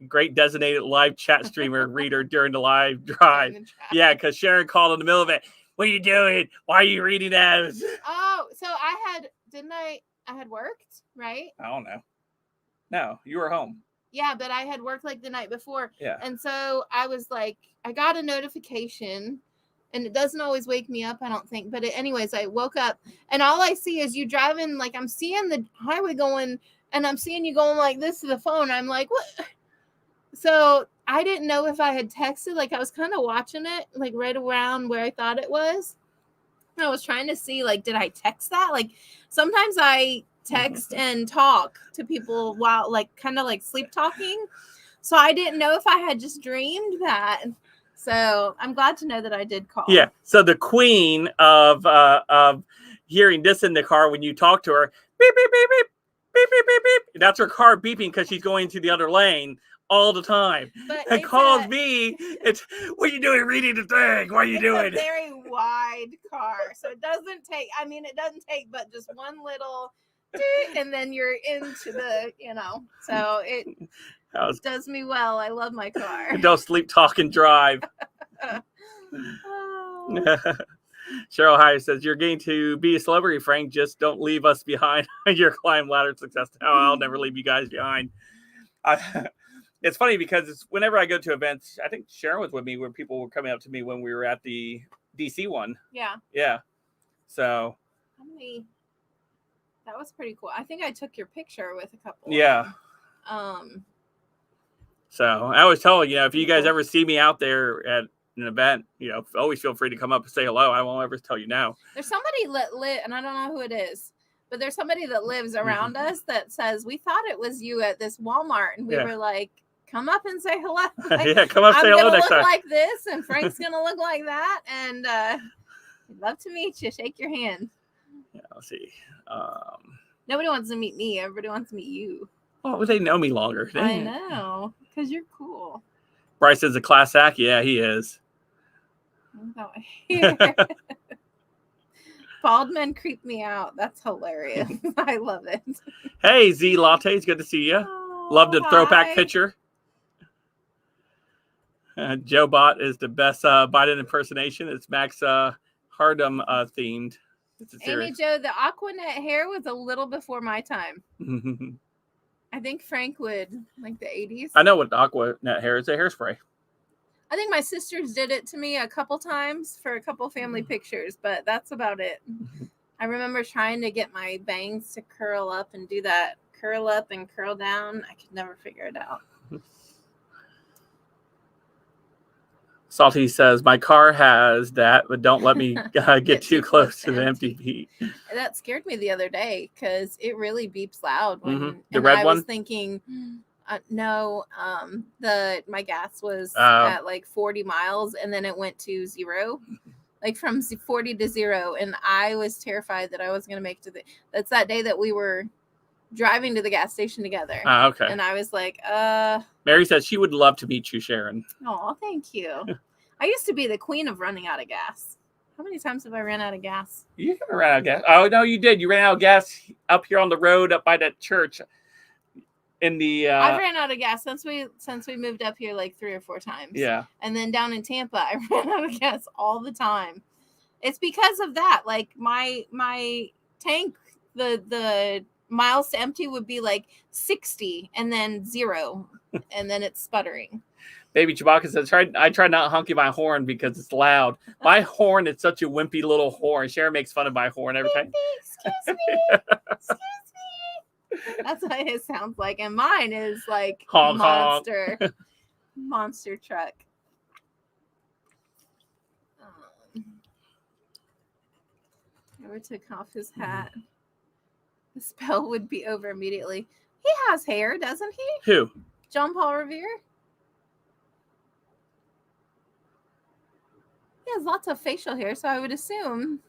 great designated live chat streamer reader during the live drive. Yeah, because Sharon called in the middle of it. What are you doing? Why are you reading those? Oh, so I had worked, right? I don't know. No, you were home. Yeah, but I had worked like the night before. Yeah. And so I was like, I got a notification, and it doesn't always wake me up, I don't think. But anyways, I woke up, and all I see is you driving, like I'm seeing the highway going, and I'm seeing you going like this to the phone. I'm like, what? So I didn't know if I had texted. Like I was kind of watching it, like right around where I thought it was. I was trying to see, like, did I text that? Like sometimes I text and talk to people while like kind of like sleep talking. So I didn't know if I had just dreamed that. So I'm glad to know that I did call. Yeah. So the queen of hearing this in the car when you talk to her, beep, beep, beep, beep, beep, beep, beep, beep. That's her car beeping because she's going to the other lane all the time. But it calls me. It's, what are you doing reading the thing? What are you doing? It's a very wide car. So it doesn't take, it doesn't take but just one little and then you're into the, so it does me well. I love my car. Don't sleep, talk, and drive. Oh. Cheryl Hyatt says, you're going to be a celebrity, Frank. Just don't leave us behind on your climb ladder success. No, I'll never leave you guys behind. It's funny because whenever I go to events, I think Sharon was with me when people were coming up to me when we were at the DC one. Yeah. Yeah. So. That was pretty cool. I think I took your picture with a couple. Yeah. So I always tell you, if you guys ever see me out there at an event, always feel free to come up and say hello. I won't ever tell you no. There's somebody that live, and I don't know who it is, but there's somebody that lives around us that says, we thought it was you at this Walmart. And we were like, come up and say hello. Like, yeah, come up, say hello next time. I'm going to look like this, and Frank's going to look like that. And we'd love to meet you. Shake your hand. Yeah, let's see. Nobody wants to meet me. Everybody wants to meet you. Oh, they know me longer. I know, because you're cool. Bryce is a class act. Yeah, he is. Bald men creep me out. That's hilarious. I love it. Hey, Z Latte, it's good to see you. Love the throwback picture. Joe Bot is the best Biden impersonation. It's Max Hardum themed. Amy Jo, the Aquanet hair was a little before my time. I think Frank would like the 80s. I know what Aquanet hair is. A hairspray. I think my sisters did it to me a couple times for a couple family pictures, but that's about it. I remember trying to get my bangs to curl up and do that. Curl up and curl down. I could never figure it out. Salty says, my car has that, but don't let me get too close to the empty beat. That scared me the other day because it really beeps loud. When, the red one? I was thinking, no, my gas was at like 40 miles and then it went to 0, like from 40 to 0. And I was terrified that I was going to make it that's that day that we were driving to the gas station together. Okay. And I was like, Mary says she would love to meet you, Sharon. Oh, thank you. I used to be the queen of running out of gas. How many times have I ran out of gas? You ran out of gas. Oh, no, you did. You ran out of gas up here on the road up by that church. I've ran out of gas since we moved up here like 3 or 4 times. Yeah. And then down in Tampa, I ran out of gas all the time. It's because of that. Like my tank, the miles to empty would be like 60 and then 0 and then it's sputtering. Baby Chewbacca says, I try not honking my horn because it's loud. My horn is such a wimpy little horn. Sharon makes fun of my horn every time. Excuse me. Excuse me. That's what it sounds like. And mine is like honk, monster. Honk. Monster truck. Ever took off his hat, the spell would be over immediately. He has hair, doesn't he? Who? John Paul Revere. He has lots of facial hair, so I would assume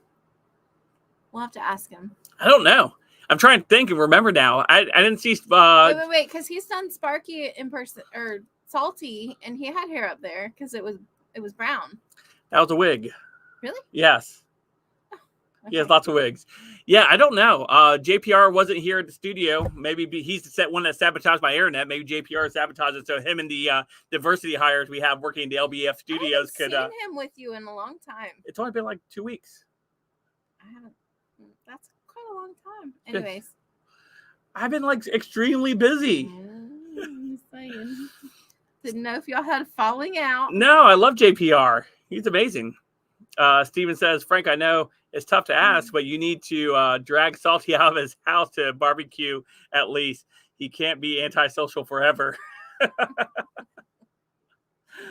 we'll have to ask him. I don't know. I'm trying to think and remember now. I didn't see. Wait, because he's done Sparky in person or Salty, and he had hair up there because it was brown. That was a wig. Really? Yes. Oh, okay. He has lots of wigs. Yeah, I don't know. JPR wasn't here at the studio. Maybe he's the one that sabotaged my internet. Maybe JPR sabotaged it so him and the diversity hires we have working in the LBF studios could. I haven't seen him with you in a long time. It's only been like 2 weeks. I haven't. That's quite a long time. Anyways. I've been like extremely busy. I'm saying. Didn't know if y'all had a falling out. No, I love JPR. He's amazing. Steven says, Frank, I know it's tough to ask, but you need to drag Salty out of his house to barbecue at least. He can't be antisocial forever.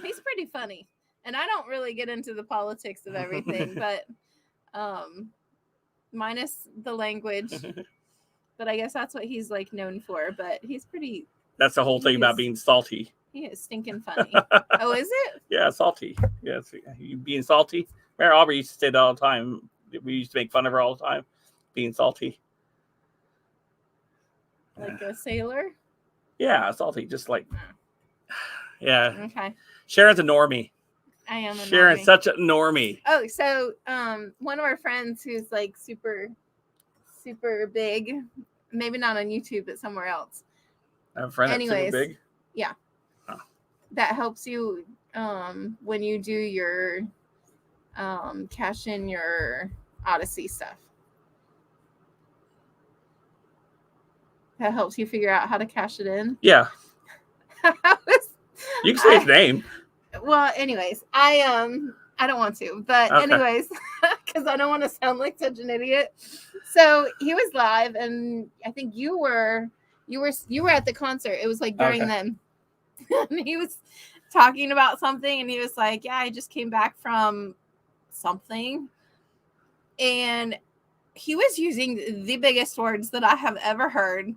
He's pretty funny. And I don't really get into the politics of everything, but minus the language. But I guess that's what he's like known for. But he's pretty. That's the whole thing about being salty. He is stinking funny. Oh, is it? Yeah, salty. Yeah, you being salty. Mary Aubrey used to say that all the time. We used to make fun of her all the time, being salty. Like a sailor? Yeah, salty. Just like, yeah. Okay. Sharon's a normie. I am a Sharon's normie. such a normie. Oh, so one of our friends who's like super, super big, maybe not on YouTube, but somewhere else. I have a friend that's super big? Yeah. Oh. That helps you when you do your cash in your Odyssey stuff. That helps you figure out how to cash it in. Yeah. You can say his name. Well, anyways, I don't want to, but okay. Anyways, because I don't want to sound like such an idiot. So he was live, and I think you were at the concert. It was like during them. And he was talking about something, and he was like, "Yeah, I just came back from something," and he was using the biggest words that I have ever heard.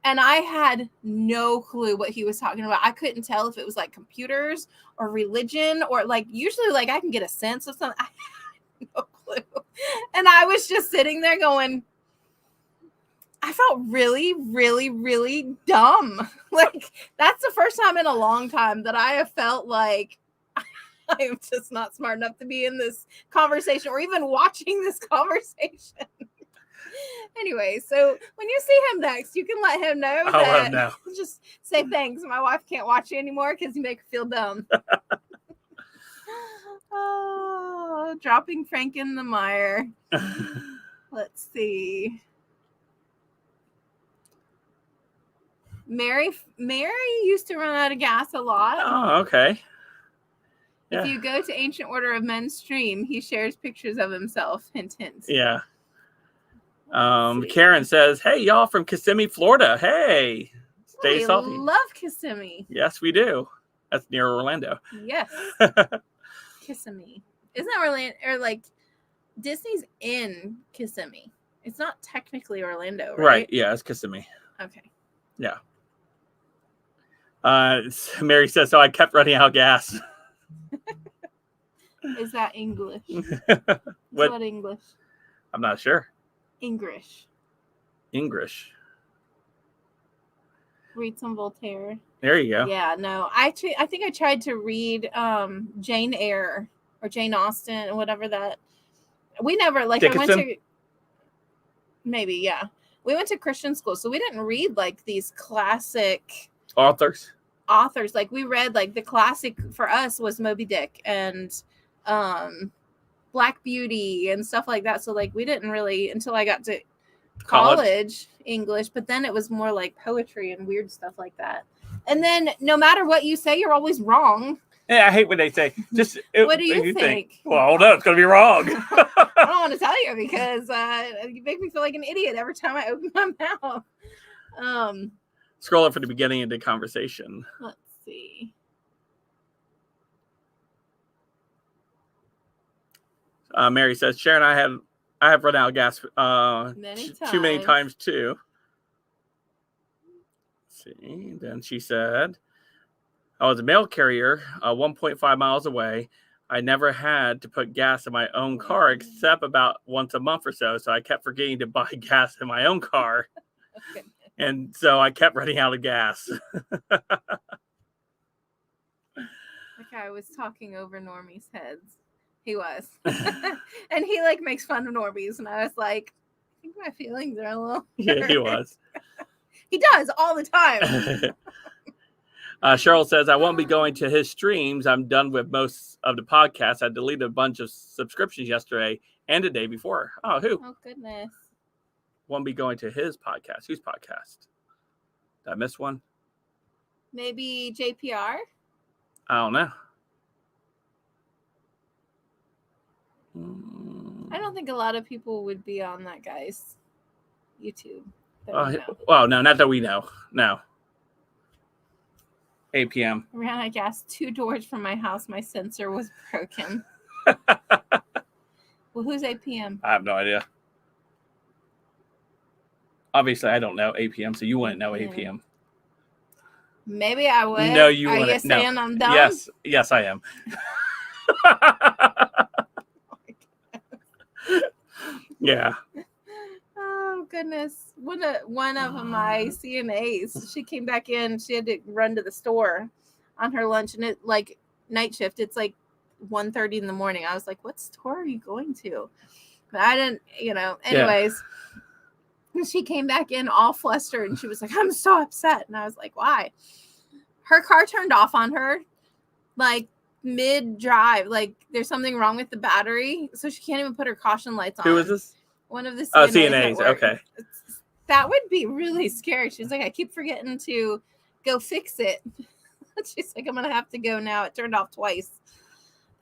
And I had no clue what he was talking about. I couldn't tell if it was like computers or religion or like usually like I can get a sense of something. I had no clue. And I was just sitting there going, I felt really, really, really dumb. Like that's the first time in a long time that I have felt like I am just not smart enough to be in this conversation or even watching this conversation. Anyway, so when you see him next, you can let him know. I'll let him know. Just say thanks. My wife can't watch you anymore because you make her feel dumb. Oh, dropping Frank in the mire. Let's see. Mary used to run out of gas a lot. Oh, okay. Yeah. If you go to Ancient Order of Men's stream, he shares pictures of himself. Hint, hint. Yeah. Karen says, "Hey, y'all from Kissimmee, Florida. Hey, stay salty." Love Kissimmee. Yes, we do. That's near Orlando. Yes. Kissimmee. Isn't that Orlando? Or like Disney's in Kissimmee. It's not technically Orlando, right? Right. Yeah, it's Kissimmee. Okay. Yeah. Mary says, "So I kept running out of gas." Is that English? What English? I'm not sure. English. Read some Voltaire. There you go. Yeah, no. I think I tried to read Jane Eyre or Jane Austen or whatever that. We never like Dickinson? I went to maybe, yeah. We went to Christian school, so we didn't read like these classic authors. Like we read like the classic for us was Moby Dick and Black Beauty and stuff like that. So like we didn't really until I got to college English, but then it was more like poetry and weird stuff like that. And then no matter what you say, you're always wrong. Yeah, I hate when they say just what do you think? Well, no, it's gonna be wrong. I don't want to tell you because you make me feel like an idiot every time I open my mouth. Scroll up for the beginning of the conversation. Let's see. Mary says, "Sharon, I have run out of gas many too many times too." Let's see. Then she said, I was a mail carrier 1.5 miles away. I never had to put gas in my own car except about once a month or so. So I kept forgetting to buy gas in my own car. And so I kept running out of gas. That guy was talking over Normie's heads. He was. And he like makes fun of Normies. And I was like, I think my feelings are a little Yeah, he was. He does all the time. Cheryl says, I won't be going to his streams. I'm done with most of the podcasts. I deleted a bunch of subscriptions yesterday and the day before. Oh, who? Oh, goodness. Won't be going to his podcast. Whose podcast? Did I miss one? Maybe JPR? I don't know. I don't think a lot of people would be on that guy's YouTube. Well, no, not that we know. No. 8 p.m. Ran out of gas 2 doors from my house. My sensor was broken. Well, who's 8 p.m.? I have no idea. Obviously, I don't know 8 p.m., so you wouldn't know 8 p.m. Maybe I would. No, you wouldn't. Are you saying no. I'm dumb? Yes, I am. Yeah. Oh goodness! One of my CNAs, she came back in. She had to run to the store on her lunch, and it like night shift. It's like 1:30 in the morning. I was like, "What store are you going to?" But I didn't, Anyways, she came back in all flustered, and she was like, "I'm so upset," and I was like, "Why?" Her car turned off on her, like mid-drive. Like there's something wrong with the battery, so she can't even put her caution lights on. Who is this? One of the CNAs. Oh, CNAs. Okay. That would be really scary. She's like, I keep forgetting to go fix it. She's like, I'm going to have to go now. It turned off twice.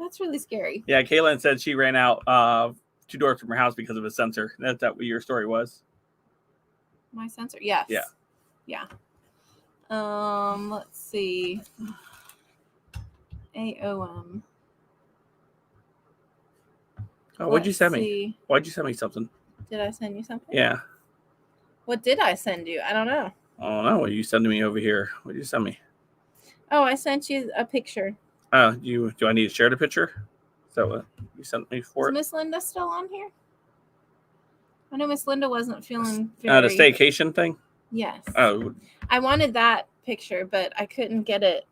That's really scary. Yeah, Kaylin said she ran out 2 doors from her house because of a sensor. That's what your story was. My sensor? Yes. Yeah. Let's see. AOM. Oh, what'd you send me? Why'd you send me something? Did I send you something? Yeah. What did I send you? I don't know. I don't know what you sending me over here. What did you send me? Oh, I sent you a picture. Oh, do I need to share the picture? Is that what you sent me for? Is Miss Linda still on here? I know Miss Linda wasn't feeling very... The staycation thing? Yes. Oh. I wanted that picture, but I couldn't get it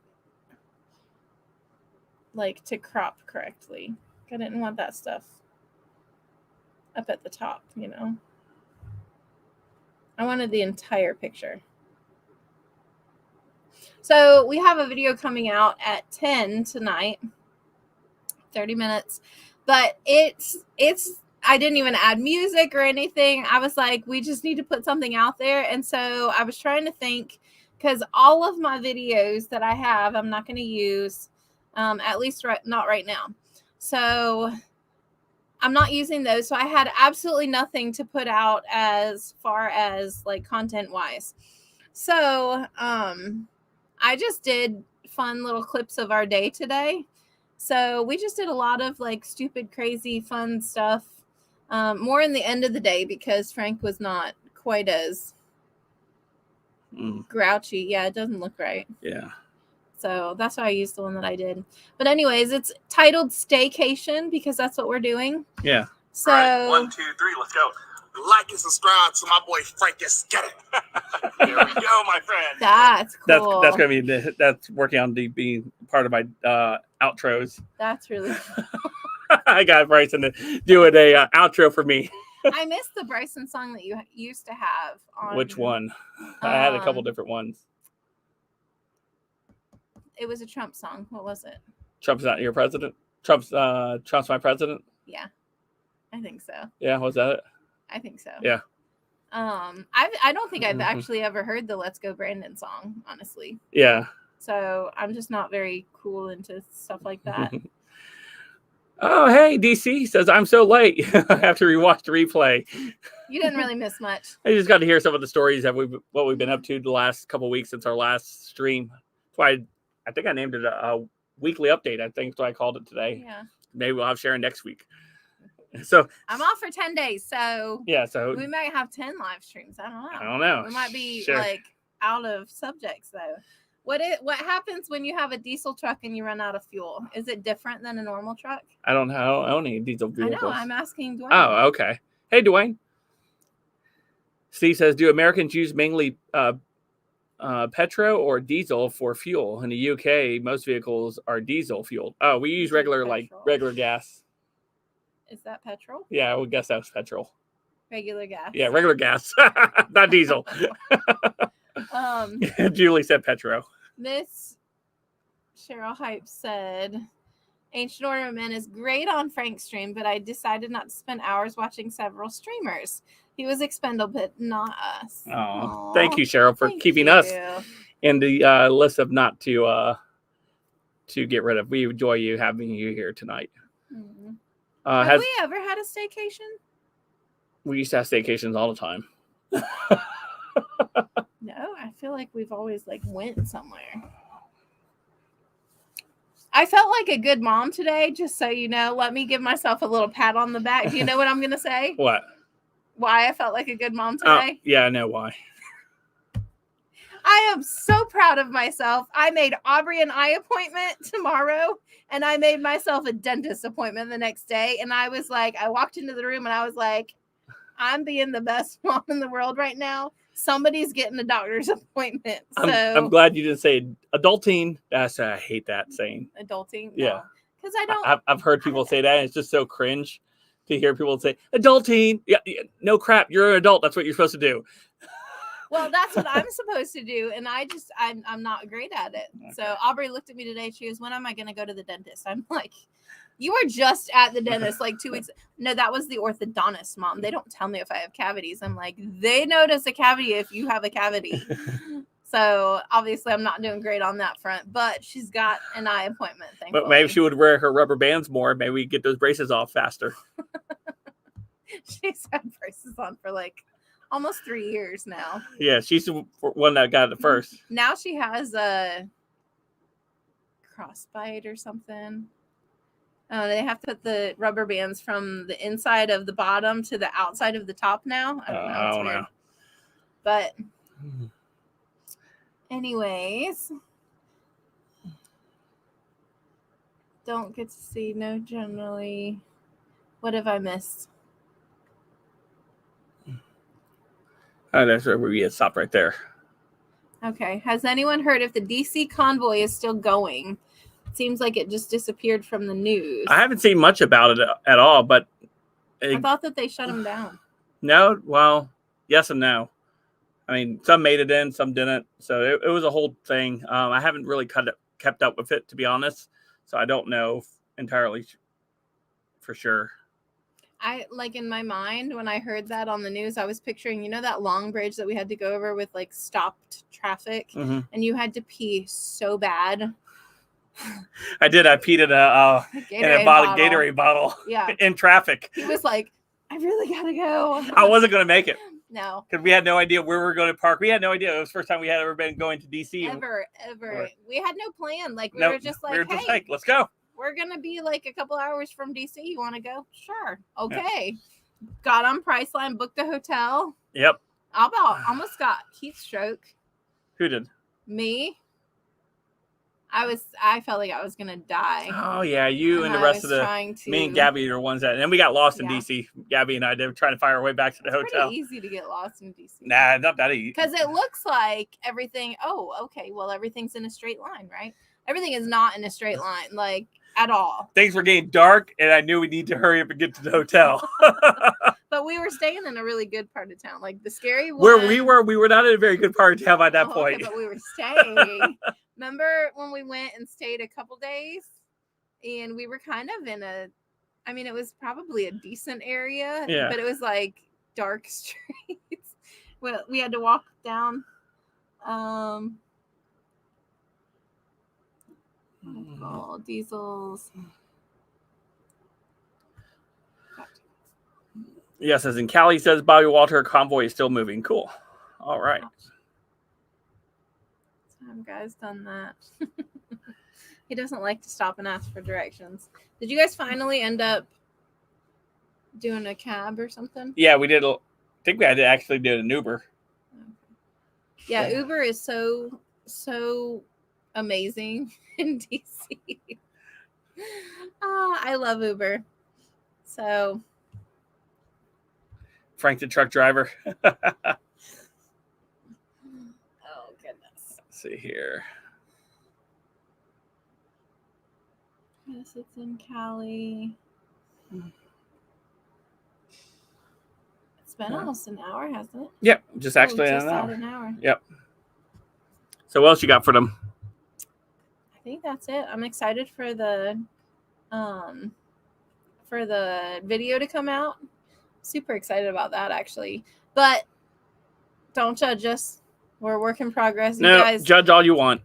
to crop correctly. I didn't want that stuff up at the top, I wanted the entire picture. So we have a video coming out at 10 tonight, 30 minutes, but it's I didn't even add music or anything. I was like, we just need to put something out there. And so I was trying to think, because all of my videos that I have, I'm not going to use, at least not right now. So I'm not using those. So I had absolutely nothing to put out as far as content wise. So I just did fun little clips of our day today. So we just did a lot of stupid, crazy, fun stuff. More in the end of the day because Frank was not quite as grouchy. Yeah, it doesn't look right. Yeah. So that's why I used the one that I did. But anyways, it's titled Staycation because that's what we're doing. Yeah. So all right, 1, 2, 3, let's go. Like and subscribe to my boy Frank. Yes, get it. There we go, my friend. That's cool. That's gonna be that's working on being part of my outros. That's really cool. I got Bryson to do an outro for me. I missed the Bryson song that you used to have on. Which one? I had a couple different ones. It was a Trump song. What was it? Trump's not your president? Trump's my president? Yeah. I think so. Yeah, was that it? I think so. Yeah. I don't think I've actually ever heard the Let's Go Brandon song, honestly. Yeah. So I'm just not very cool into stuff like that. Oh, hey, DC says, I'm so late. I have to rewatch the replay. You didn't really miss much. I just got to hear some of the stories that what we've been up to the last couple of weeks since our last stream. That's why I think I named it a weekly update. I think that's why I called it today. Yeah. Maybe we'll have Sharon next week. So I'm off for 10 days. So yeah, so we might have 10 live streams. I don't know. I don't know. We might be sure. out of subjects though. What happens when you have a diesel truck and you run out of fuel? Is it different than a normal truck? I don't know. I don't own any diesel vehicles. I know. I'm asking Dwayne. Oh, okay. Hey, Dwayne. Steve says, do Americans use mainly petro or diesel for fuel? In the UK, most vehicles are diesel fueled. Oh, we use regular gas. Is that petrol? Yeah, I would guess that's petrol. Regular gas. Yeah, regular gas, not diesel. Julie said petro. Miss Cheryl Hype said, Ancient Order of Men is great on Frank's stream, but I decided not to spend hours watching several streamers. He was expendable, but not us. Oh, thank you, Cheryl, for keeping us in the list of not to get rid of. We enjoy you having you here tonight. Mm-hmm. Have we ever had a staycation? We used to have staycations all the time. No, I feel like we've always went somewhere. I felt like a good mom today, just so you know. Let me give myself a little pat on the back. Do you know what I'm going to say? What? Why I felt like a good mom today? Yeah, I know why. I am so proud of myself. I made Aubrey an eye appointment tomorrow, and I made myself a dentist appointment the next day. And I was like, I walked into the room and I was like, I'm being the best mom in the world right now. Somebody's getting a doctor's appointment. So I'm glad you didn't say adulting. I hate that saying. Adulting? Yeah. Because I don't. I've heard people say that, and it's just so cringe to hear people say adulting. Yeah, no crap. You're an adult. That's what you're supposed to do. Well, that's what I'm supposed to do, and I'm not great at it. Okay. So Aubrey looked at me today. She goes, "When am I going to go to the dentist?" I'm like, "You were just at the dentist 2 weeks." No, that was the orthodontist, Mom. They don't tell me if I have cavities. I'm like, they notice a cavity if you have a cavity. So obviously, I'm not doing great on that front. But she's got an eye appointment. Thankfully. But maybe she would wear her rubber bands more. Maybe we get those braces off faster. She's had braces on for almost 3 years now. Yeah, she's the one that got it first. Now she has a crossbite or something. They have to put the rubber bands from the inside of the bottom to the outside of the top now. I don't know. It's weird. But anyways, don't get to see. No, generally. What have I missed? Oh, that's where we had stopped right there. Okay. Has anyone heard if the DC convoy is still going? It seems like it just disappeared from the news. I haven't seen much about it at all, but I thought that they shut them down. No, well, yes and no. I mean, some made it in, some didn't. So it was a whole thing. I haven't really kept up with it, to be honest. So I don't know entirely for sure. I in my mind, when I heard that on the news, I was picturing, that long bridge that we had to go over with stopped traffic, and you had to pee so bad. I did. I peed in a Gatorade bottle. Yeah. In traffic. He was like, I really gotta go. I wasn't going to make it. No. Because we had no idea where we were going to park. We had no idea. It was the first time we had ever been going to DC. Ever. We had no plan. We were just hey, let's go. We're going to be a couple hours from DC. You want to go? Sure. Okay. Yeah. Got on Priceline, booked a hotel. Yep. Almost got heat stroke. Who did? Me. I felt like I was going to die. Oh, yeah. You and the rest of me and Gabby are ones that, and we got lost in DC. Gabby and I did trying to find our way back to the hotel. Pretty easy to get lost in DC. Nah, not that easy. Because it looks like everything, okay, well, everything's in a straight line, right? Everything is not in a straight line, at all. Things were getting dark, and I knew we need to hurry up and get to the hotel. But we were staying in a really good part of town. The scary one. Where we were not in a very good part of town by that point. Okay, but we were staying. Remember when we went and stayed a couple days, and we were kind of in it was probably a decent area, yeah. But it was dark streets. Well, we had to walk down. Diesels. Yes, as in Callie says, Bobby Walter convoy is still moving. Cool. All right. Some guy's done that. He doesn't like to stop and ask for directions. Did you guys finally end up doing a cab or something? Yeah, we did. I think we had to actually do an Uber. Yeah, Uber is so amazing in DC. Oh, I love Uber. So Frank the truck driver. Oh goodness. Let's see here. Yes, it's in Cali. It's been almost an hour, hasn't it? Yep, just actually just an hour. Yep. So what else you got for them? I think that's it. I'm excited for the video to come out. Super excited about that, actually. But don't judge us. We're a work in progress. You guys judge all you want.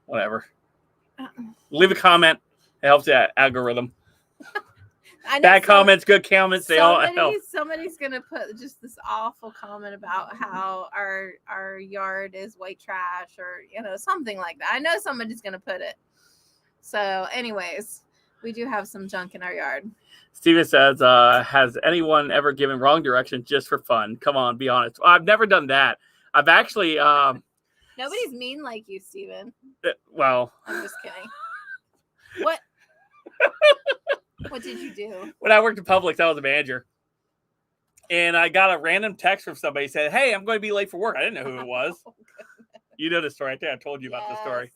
Whatever. Leave a comment. It helps the algorithm. Bad comments, good comments, they all help. Somebody's gonna put just this awful comment about how our yard is white trash, or something like that. I know somebody's gonna put it. So, anyways, we do have some junk in our yard. Steven says, has anyone ever given wrong direction just for fun? Come on, be honest. Well, I've never done that. I've actually nobody's mean like you, Steven. Well, I'm just kidding. What? What did you do? When I worked in Publix, I was a manager. And I got a random text from somebody said, "Hey, I'm going to be late for work." I didn't know who it was. You know the story right there. I told you about the story.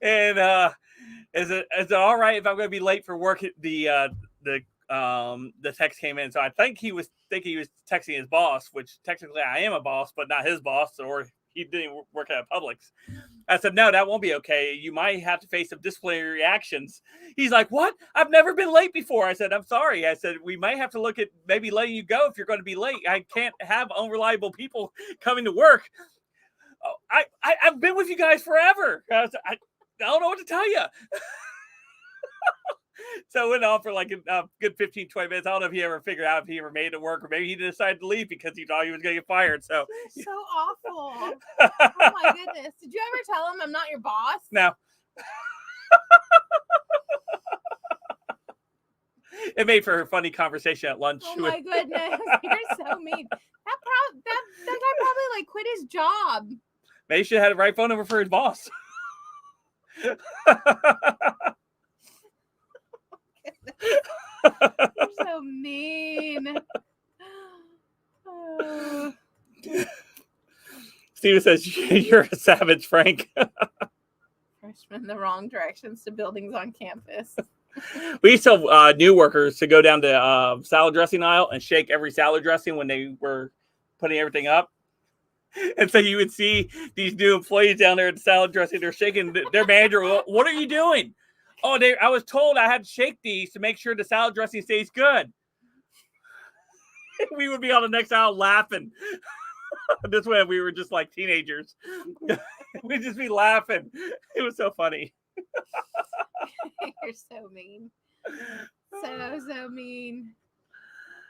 And is it all right if I'm going to be late for work? The text came in. So I think he was thinking he was texting his boss, which technically I am a boss, but not his boss, or he didn't work at Publix. I said, "No, that won't be okay. You might have to face some disciplinary actions." He's like, "What? I've never been late before." I said, "I'm sorry." I said, "We might have to look at maybe letting you go if you're going to be late. I can't have unreliable people coming to work. I've been with you guys forever. I don't know what to tell you." So it went on for like a good 15, 20 minutes. I don't know if he ever figured out if he ever made it work, or maybe he decided to leave because he thought he was going to get fired. So awful. Oh my goodness. Did you ever tell him I'm not your boss? No. It made for a funny conversation at lunch. Oh my goodness. You're so mean. That guy probably quit his job. Maybe he should have had the right phone number for his boss. You're so mean. Oh. Steven says, "You're a savage, Frank." Freshmen, the wrong directions to buildings on campus. We used to have new workers to go down to salad dressing aisle and shake every salad dressing when they were putting everything up. And so you would see these new employees down there at the salad dressing. They're shaking their manager. "What are you doing?" "Oh, I was told I had to shake these to make sure the salad dressing stays good." We would be on the next aisle laughing. This way we were just like teenagers. We'd just be laughing. It was so funny. You're so mean. So mean.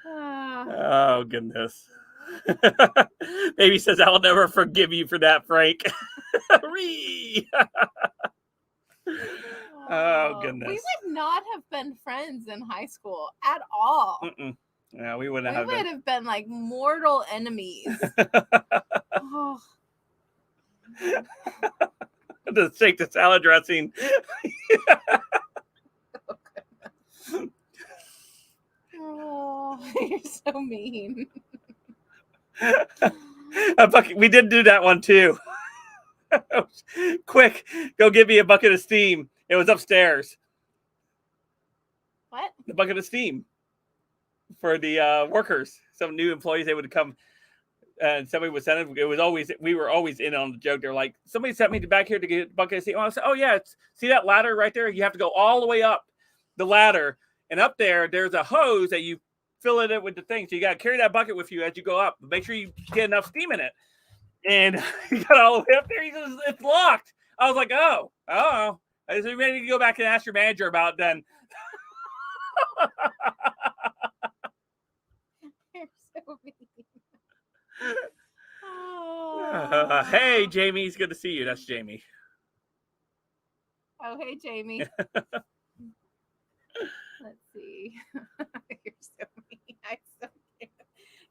Oh, goodness. Baby says, "I'll never forgive you for that, Frank." Oh, goodness. We would not have been friends in high school at all. Mm-mm. Yeah, we wouldn't have. We would have been like mortal enemies. Oh. To shake the salad dressing. Oh, you're so mean. We did do that one too. Quick, go get me a bucket of steam. It was upstairs. What? The bucket of steam for the workers. Some new employees, they would come, and somebody would send it. It was always, we were always in on the joke. They're like, "Somebody sent me back here to get a bucket of steam." I said, "Oh yeah, see that ladder right there? You have to go all the way up the ladder, and up there's a hose that you fill it in with the thing. So you got to carry that bucket with you as you go up. Make sure you get enough steam in it." And he got all the way up there. He says, "It's locked." I was like, "Oh. I said, "You may need to go back and ask your manager about it then." You're so mean. Oh. Hey, Jamie. It's good to see you. That's Jamie. Oh, hey, Jamie. Let's see. You're so mean.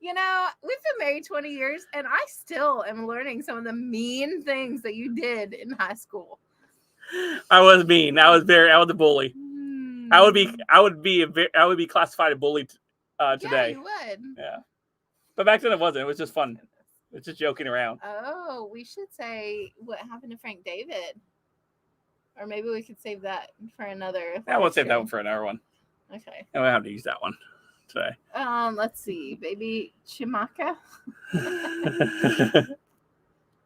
You know, we've been married 20 years, and I still am learning some of the mean things that you did in high school. I was mean. I was a bully. I would be classified a bully today. Yeah, you would. Yeah, but back then it wasn't. It was just fun. It's just joking around. Oh, we should say what happened to Frank David, or maybe we could save that for another. Yeah, we'll save that one for another one. Okay. I don't have to use that one today. Let's see, baby Chimaka.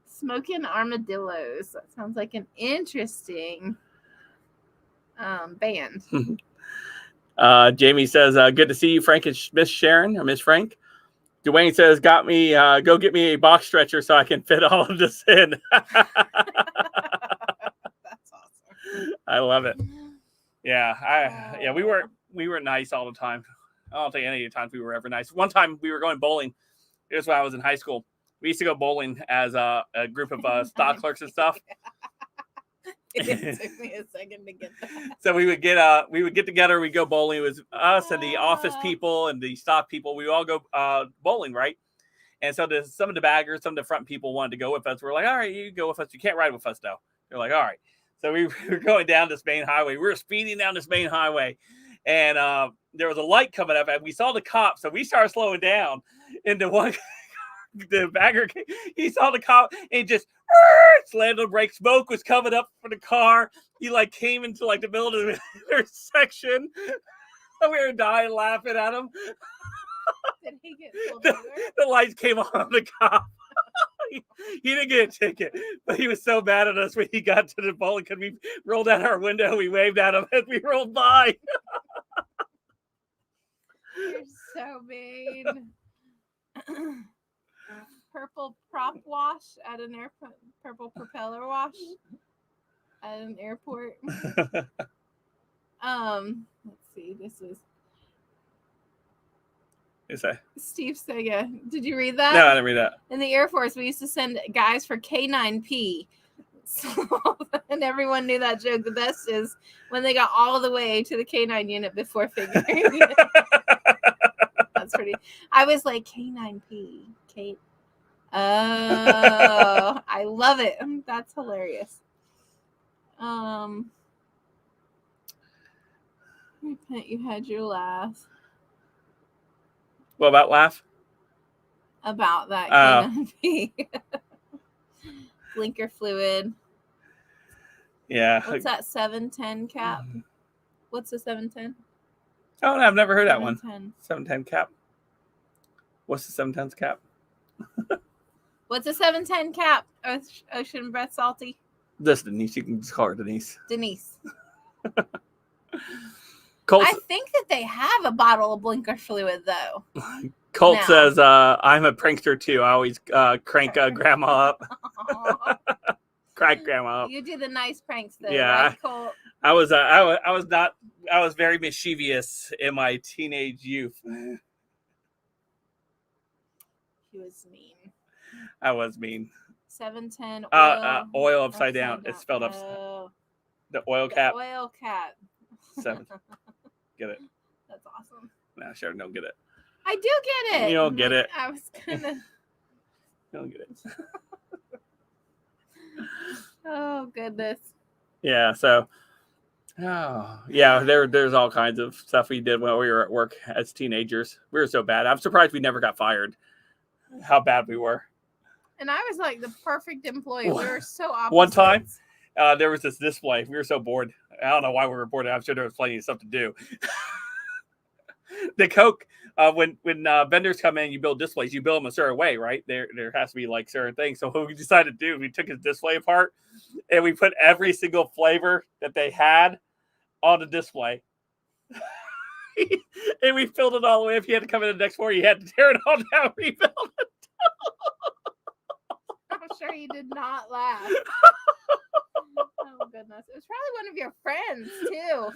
Smoking armadillos. That sounds like an interesting band. Jamie says, good to see you, Frank and Miss Sharon, or Miss Frank. Dwayne says, got me, go get me a box stretcher so I can fit all of this in. That's awesome. I love it. Yeah, we were nice all the time. I don't think any of the times we were ever nice. One time we were going bowling. It was when I was in high school. We used to go bowling as a group of stock clerks and stuff. It took me a second to get that. So we would get together. We'd go bowling. It was us and the office people and the stock people. We all go bowling, right? And so some of the baggers, some of the front people wanted to go with us. We're like, all right, you go with us. You can't ride with us though. They're like, all right. So we were going down this main highway. We were speeding down this main highway, and there was a light coming up, and we saw the cop. So we started slowing down. And the bagger, he saw the cop and just slammed on the brake. Smoke was coming up from the car. He came into the middle of the intersection. We were dying laughing at him. Did he get pulled over? The lights came on the cop. He didn't get a ticket, but he was so mad at us when he got to the bowling because we rolled out our window. We waved at him as we rolled by. You're so mean. Purple prop wash at an airport. Purple propeller wash at an airport. Let's see. This is. Is that Steve Sega? Did you read that? No, I didn't read that. In the Air Force, we used to send guys for K9P. So, and everyone knew that joke. The best is when they got all the way to the K9 unit before figuring it. That's pretty. I was like, K9P. Oh, I love it. That's hilarious. Repent you had your laugh. What about laugh? About that K9P. Blinker fluid. Yeah. What's that 710 cap? What's the 710? Oh, no, I've never heard that one. 710 cap. What's the 710's cap? What's a 710 cap? Ocean breath salty. This Denise. You can just call her Denise. Colt, I think that they have a bottle of blinker fluid though. Colt says, "I'm a prankster too. I always crank grandma up." Crank grandma up. You do the nice pranks though, yeah, right, Colt? I was very mischievous in my teenage youth. He was mean. I was mean. 710 oil upside down. It's spelled upside. The oil cap. Oil cap. 7. Get it? That's awesome. No, Sharon, don't get it. I do get it. You don't get it. I was gonna. You don't get it. Oh goodness. Yeah. So. Oh yeah. There's all kinds of stuff we did when we were at work as teenagers. We were so bad. I'm surprised we never got fired. How bad we were. And I was like the perfect employee. We were so opposite. One time, there was this display. We were so bored. I don't know why we were bored. I'm sure there was plenty of stuff to do. The Coke, when vendors come in, you build displays. You build them a certain way, right? There has to be certain things. So what we decided to do, we took his display apart, and we put every single flavor that they had on the display. And we filled it all the way. If you had to come in the next floor, you had to tear it all down, rebuild it. I'm sure you did not laugh. Oh goodness, it was probably one of your friends too.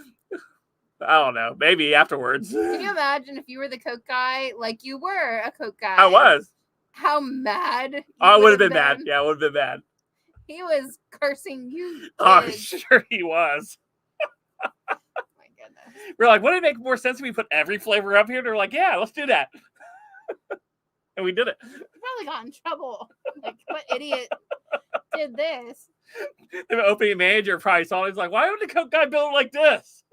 I don't know. Maybe afterwards. Can you imagine if you were the Coke guy? Like you were a Coke guy. I was. How mad? I would have been mad. Yeah, I would have been mad. He was cursing you. Oh, sure he was. We're like, wouldn't it make more sense if we put every flavor up here? They're like, yeah, let's do that. we did it. You probably got in trouble. Like, what idiot did this? The opening manager probably saw it. He's like, why would the guy build it like this?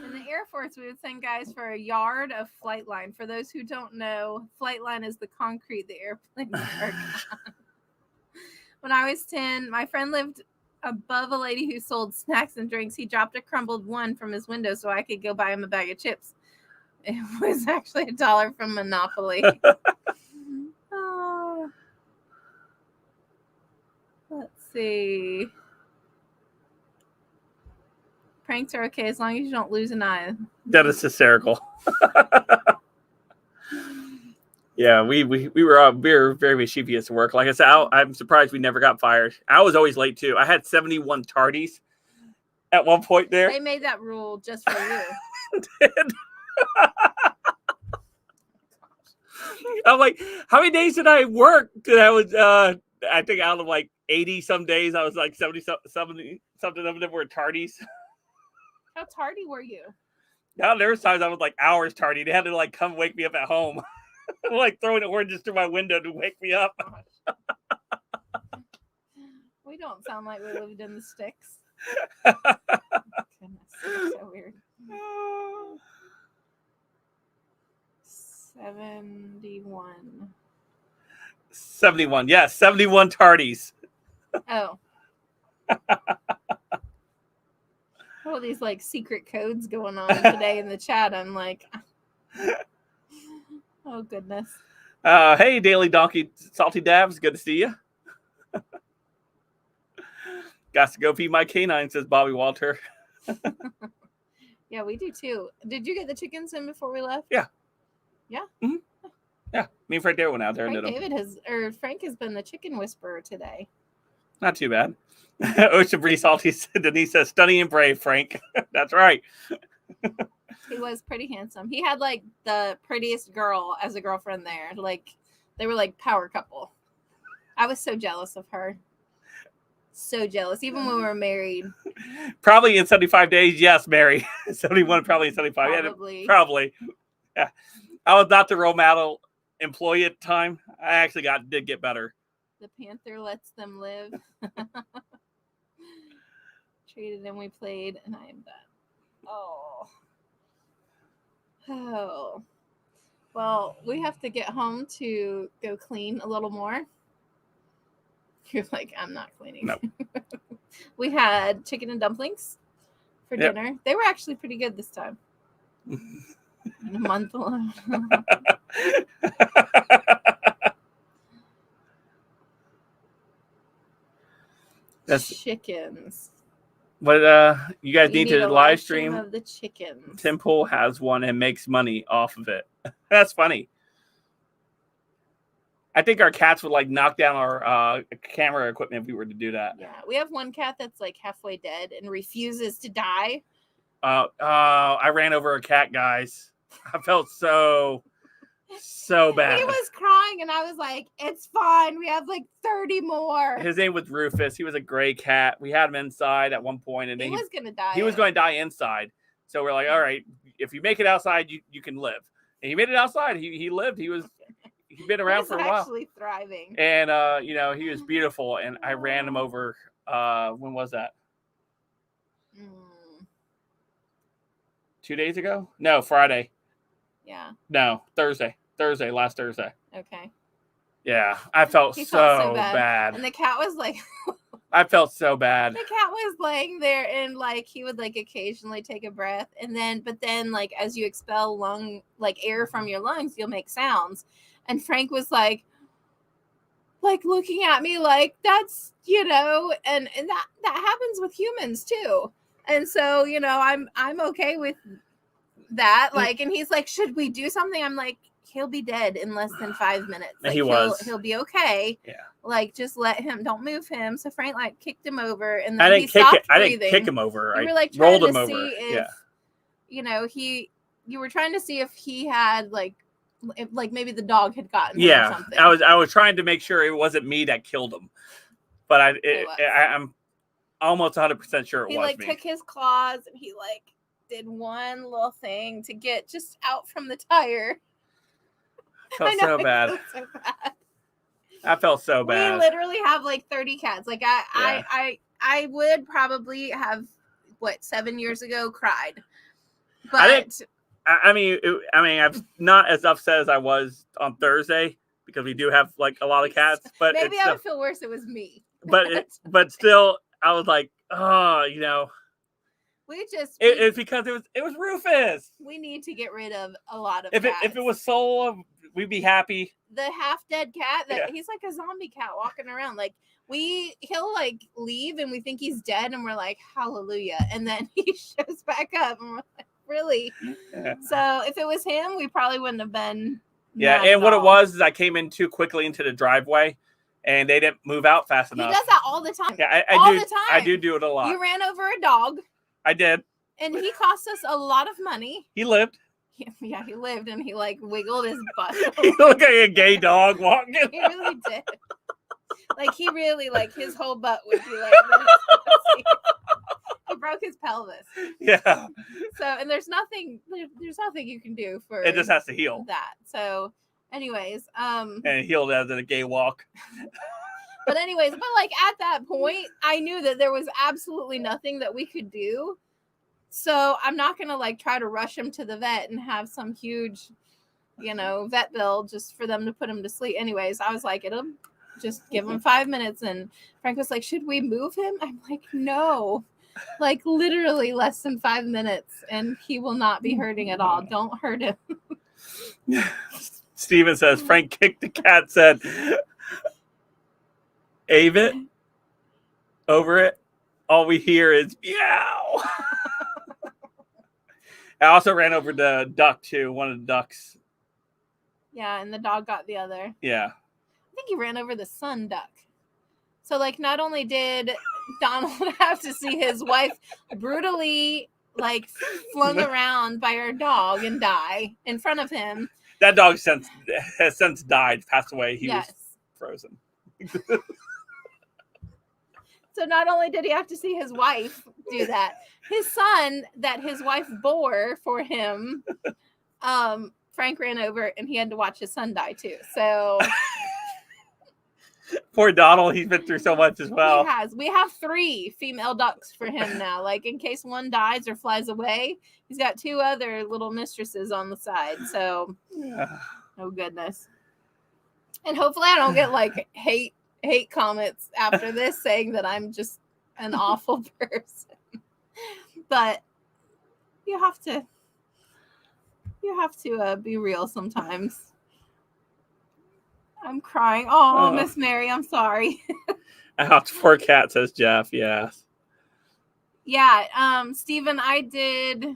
In the Air Force, we would send guys for a yard of flight line. For those who don't know, flight line is the concrete the airplanes work on. When I was 10, my friend lived above a lady who sold snacks and drinks. He dropped a crumbled one from his window so I could go buy him a bag of chips. It was actually $1 from Monopoly. Oh. Let's see. Pranks are okay as long as you don't lose an eye. That is hysterical. Yeah, we were very mischievous at work. Like I said, I'm surprised we never got fired. I was always late too. I had 71 tardies at one point there. They made that rule just for you. I'm like, how many days did I work? That I was, I think out of like 80 some days, I was like 70 something of them were tardies. How tardy were you? Now there was times I was like hours tardy. They had to like come wake me up at home. Like throwing oranges through my window to wake me up. We don't sound like we lived in the sticks. Goodness, that's so weird. 71. 71, yes, 71 tardies. Oh. All these like secret codes going on today in the chat. I'm like, oh goodness. Hey, Daily Donkey Salty Dabs, good to see you. Got to go feed my canine, says Bobby Walter. Yeah, we do too. Did you get the chickens in before we left? Yeah. Yeah? Mm-hmm. Yeah, me and Frank David went out there and did them. Frank has been the chicken whisperer today. Not too bad. Ocean Breeze Salty Denise says, stunning and brave, Frank. That's right. He was pretty handsome. He had like the prettiest girl as a girlfriend there. Like they were like power couple. I was so jealous of her. So jealous, even when we were married. Probably in 75 days, yes, Mary. 71, probably in 75. Probably. Yeah, probably. Yeah. I was not the role model employee at the time. I actually did get better. The Panther lets them live. Traded and we played, and I am done. Oh. Well, we have to get home to go clean a little more. You're like, I'm not cleaning. Nope. We had chicken and dumplings for dinner. They were actually pretty good this time. In a month alone. That's chickens. But you guys need to live stream of the chickens. Temple has one and makes money off of it. That's funny. I think our cats would like knock down our camera equipment if we were to do that. Yeah, we have one cat that's like halfway dead and refuses to die. I ran over a cat, guys. I felt so bad. He was crying, and I was like, "It's fine. We have like 30 more." His name was Rufus. He was a gray cat. We had him inside at one point, and he was going to die. He was going to die inside. So we're like, "All right, if you make it outside, you can live." And he made it outside. He lived. He'd been around for a while. Actually thriving. And he was beautiful. And I ran him over. When was that? 2 days ago? No, Friday. Yeah. No, Thursday. Last Thursday. Okay. Yeah, I felt so bad. And the cat was like... I felt so bad. The cat was laying there and like he would like occasionally take a breath. But then like as you expel air from your lungs, you'll make sounds. And Frank was like looking at me like that's, and that happens with humans too. And so, I'm okay with that. And he's like, should we do something? I'm like, he'll be dead in less than 5 minutes. He'll be okay. Yeah. Just let him, don't move him. So Frank kicked him over and then he stopped breathing. I didn't kick him over. You were I rolled him over. If, you were trying to see if he had maybe the dog had gotten him or something. I was trying to make sure it wasn't me that killed him. But I'm almost 100% sure it was me. He took his claws and he did one little thing to get just out from the tire. I felt so bad. I felt so bad. We literally have like 30 cats. Like I would probably have 7 years ago cried. But I mean, I'm not as upset as I was on Thursday because we do have like a lot of cats. But maybe I would feel worse if it was me. But still, I was like, oh, it's because it was Rufus. We need to get rid of a lot of cats. If it was Soul, we'd be happy. The half dead cat he's like a zombie cat walking around. Like he'll like leave and we think he's dead and we're like, hallelujah, and then he shows back up and we're like, really? Yeah. So if it was him, we probably wouldn't have been. Yeah, and what it was is I came in too quickly into the driveway. And they didn't move out fast enough. He does that all the time. Yeah, all the time. I do it a lot. You ran over a dog. I did. And he cost us a lot of money. He lived. Yeah, he lived, and he like wiggled his butt. He looked like a gay dog walking. He really did. Like he really his whole butt would be like. He broke his pelvis. Yeah. So and there's nothing you can do for it. Just has to heal that. So. Anyways, and it healed as a gay walk. But anyways, like at that point, I knew that there was absolutely nothing that we could do. So I'm not gonna like try to rush him to the vet and have some huge, vet bill just for them to put him to sleep. Anyways, I was like, it'll just give him 5 minutes. And Frank was like, should we move him? I'm like, no, like literally less than 5 minutes, and he will not be hurting at all. Don't hurt him. Steven says, Frank kicked the cat, said, Avit, over it. All we hear is meow. I also ran over the duck, too, one of the ducks. Yeah, and the dog got the other. Yeah. I think he ran over the sun duck. So, like, not only did Donald have to see his wife brutally, like, flung around by her dog and die in front of him. That dog has since died, passed away. He was frozen. So not only did he have to see his wife do that, his son that his wife bore for him, Frank ran over and he had to watch his son die too. So poor Donald, he's been through so much as well. He has. We have 3 female ducks for him now. Like in case one dies or flies away, he's got 2 other little mistresses on the side. So, oh goodness. And hopefully I don't get like hate comments after this saying that I'm just an awful person. But you have to be real sometimes. I'm crying. Oh, Miss Mary, I'm sorry. Out for cat, says Jeff. Yes. Yeah. Stephen, I did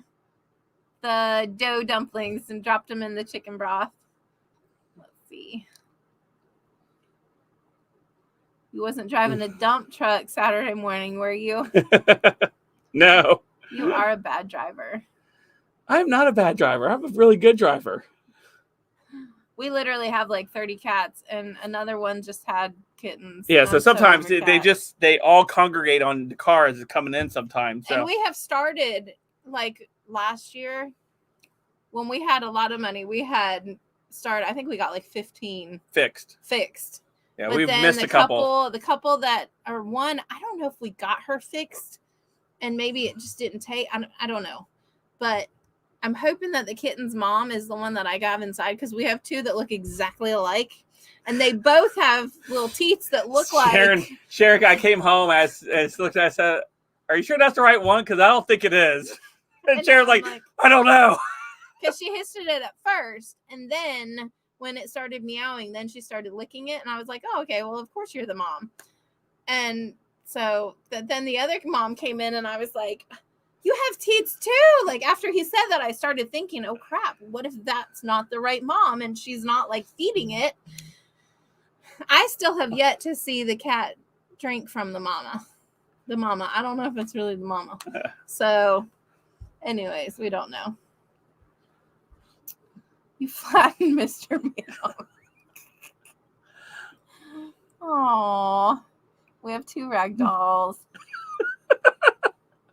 the dough dumplings and dropped them in the chicken broth. Let's see. You wasn't driving a dump truck Saturday morning, were you? No. You are a bad driver. I'm not a bad driver. I'm a really good driver. We literally have like 30 cats, and another one just had kittens. Yeah, so sometimes they all congregate on the cars coming in sometimes. So. And we have started like last year when we had a lot of money. We had started. I think we got like 15 fixed. Yeah, but we've then missed a couple. The couple that are one, I don't know if we got her fixed, and maybe it just didn't take. I don't know, but. I'm hoping that the kitten's mom is the one that I got inside because we have 2 that look exactly alike. And they both have little teats that look like... Sharon, I came home and looked at I said, are you sure that's the right one? Because I don't think it is. And Sharon's like, I don't know. Because she hissed it at first. And then when it started meowing, then she started licking it. And I was like, oh, okay, well, of course you're the mom. And so then the other mom came in and I was like... You have teats too. Like after he said that, I started thinking, oh crap, what if that's not the right mom and she's not like feeding it? I still have yet to see the cat drink from the mama. I don't know if it's really the mama. So anyways, we don't know. You flattened Mr. Meow. Aww. We have 2 rag dolls.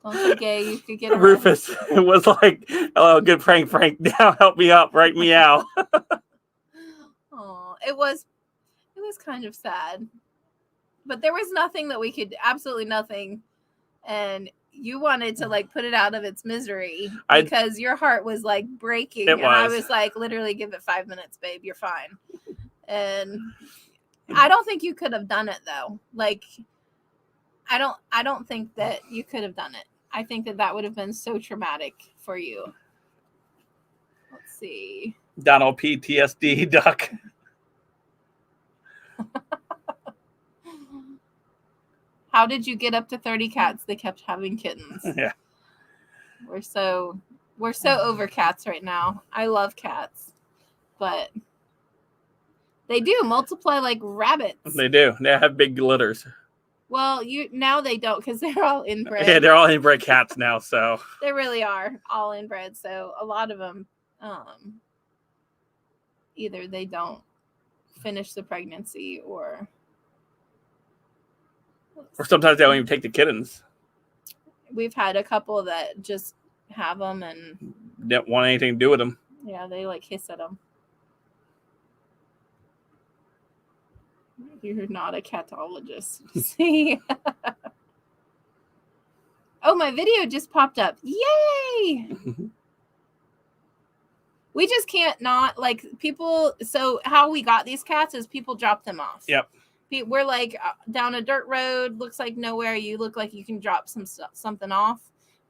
Don't say gay. You could get Rufus was like, "Oh, good prank, Frank. Now help me up, right? Meow." Oh, it was kind of sad, but there was nothing that we could, absolutely nothing, and you wanted to like put it out of its misery because your heart was like breaking, and I was like, literally, give it 5 minutes, babe. You're fine. And I don't think you could have done it though. Like, I don't think that you could have done it. I think that would have been so traumatic for you. Let's see. Donald PTSD duck. How did you get up to 30 cats? They kept having kittens. Yeah. We're so over cats right now. I love cats, but they do multiply like rabbits. They do. They have big litters. Well, now they don't because they're all inbred. Yeah, they're all inbred cats now, so they really are all inbred. So a lot of them, either they don't finish the pregnancy or sometimes they don't even take the kittens. We've had a couple that just have them and didn't want anything to do with them. Yeah, they like hiss at them. You're not a catologist. See? Oh, my video just popped up. Yay! We just can't not, like, people. So how we got these cats is people drop them off. Yep. We're like down a dirt road, looks like nowhere. You look like you can drop something off.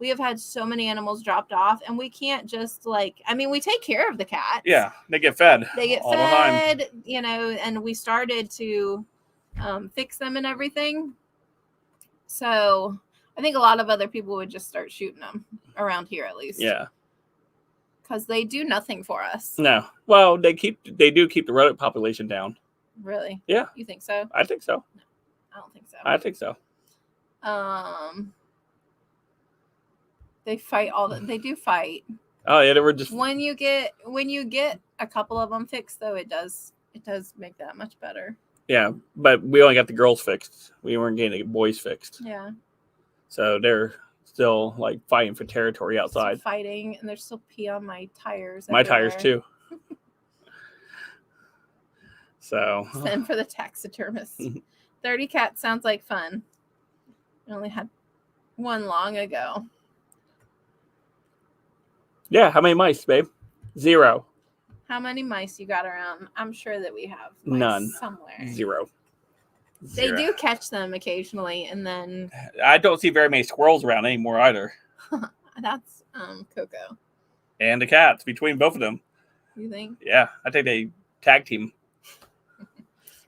We have had so many animals dropped off, and we can't just we take care of the cats. Yeah, they get fed. They get all fed, the time. And we started to fix them and everything. So I think a lot of other people would just start shooting them around here, at least. Yeah. Because they do nothing for us. No. Well, they do keep the rodent population down. Really? Yeah. You think so? I think so. No, I don't think so. I think so. They fight they do fight. Oh yeah, they were just when you get a couple of them fixed though, it does make that much better. Yeah, but we only got the girls fixed. We weren't getting the boys fixed. Yeah. So they're still like fighting for territory outside. Still fighting, and there's still pee on my tires. My tires too. So send for the taxidermist. 30 cats sounds like fun. I only had one long ago. Yeah, how many mice, babe? 0. How many mice you got around? I'm sure that we have none somewhere. 0. They do catch them occasionally, and then I don't see very many squirrels around anymore either. That's Coco. And the cats between both of them. You think? Yeah, I think they tag team.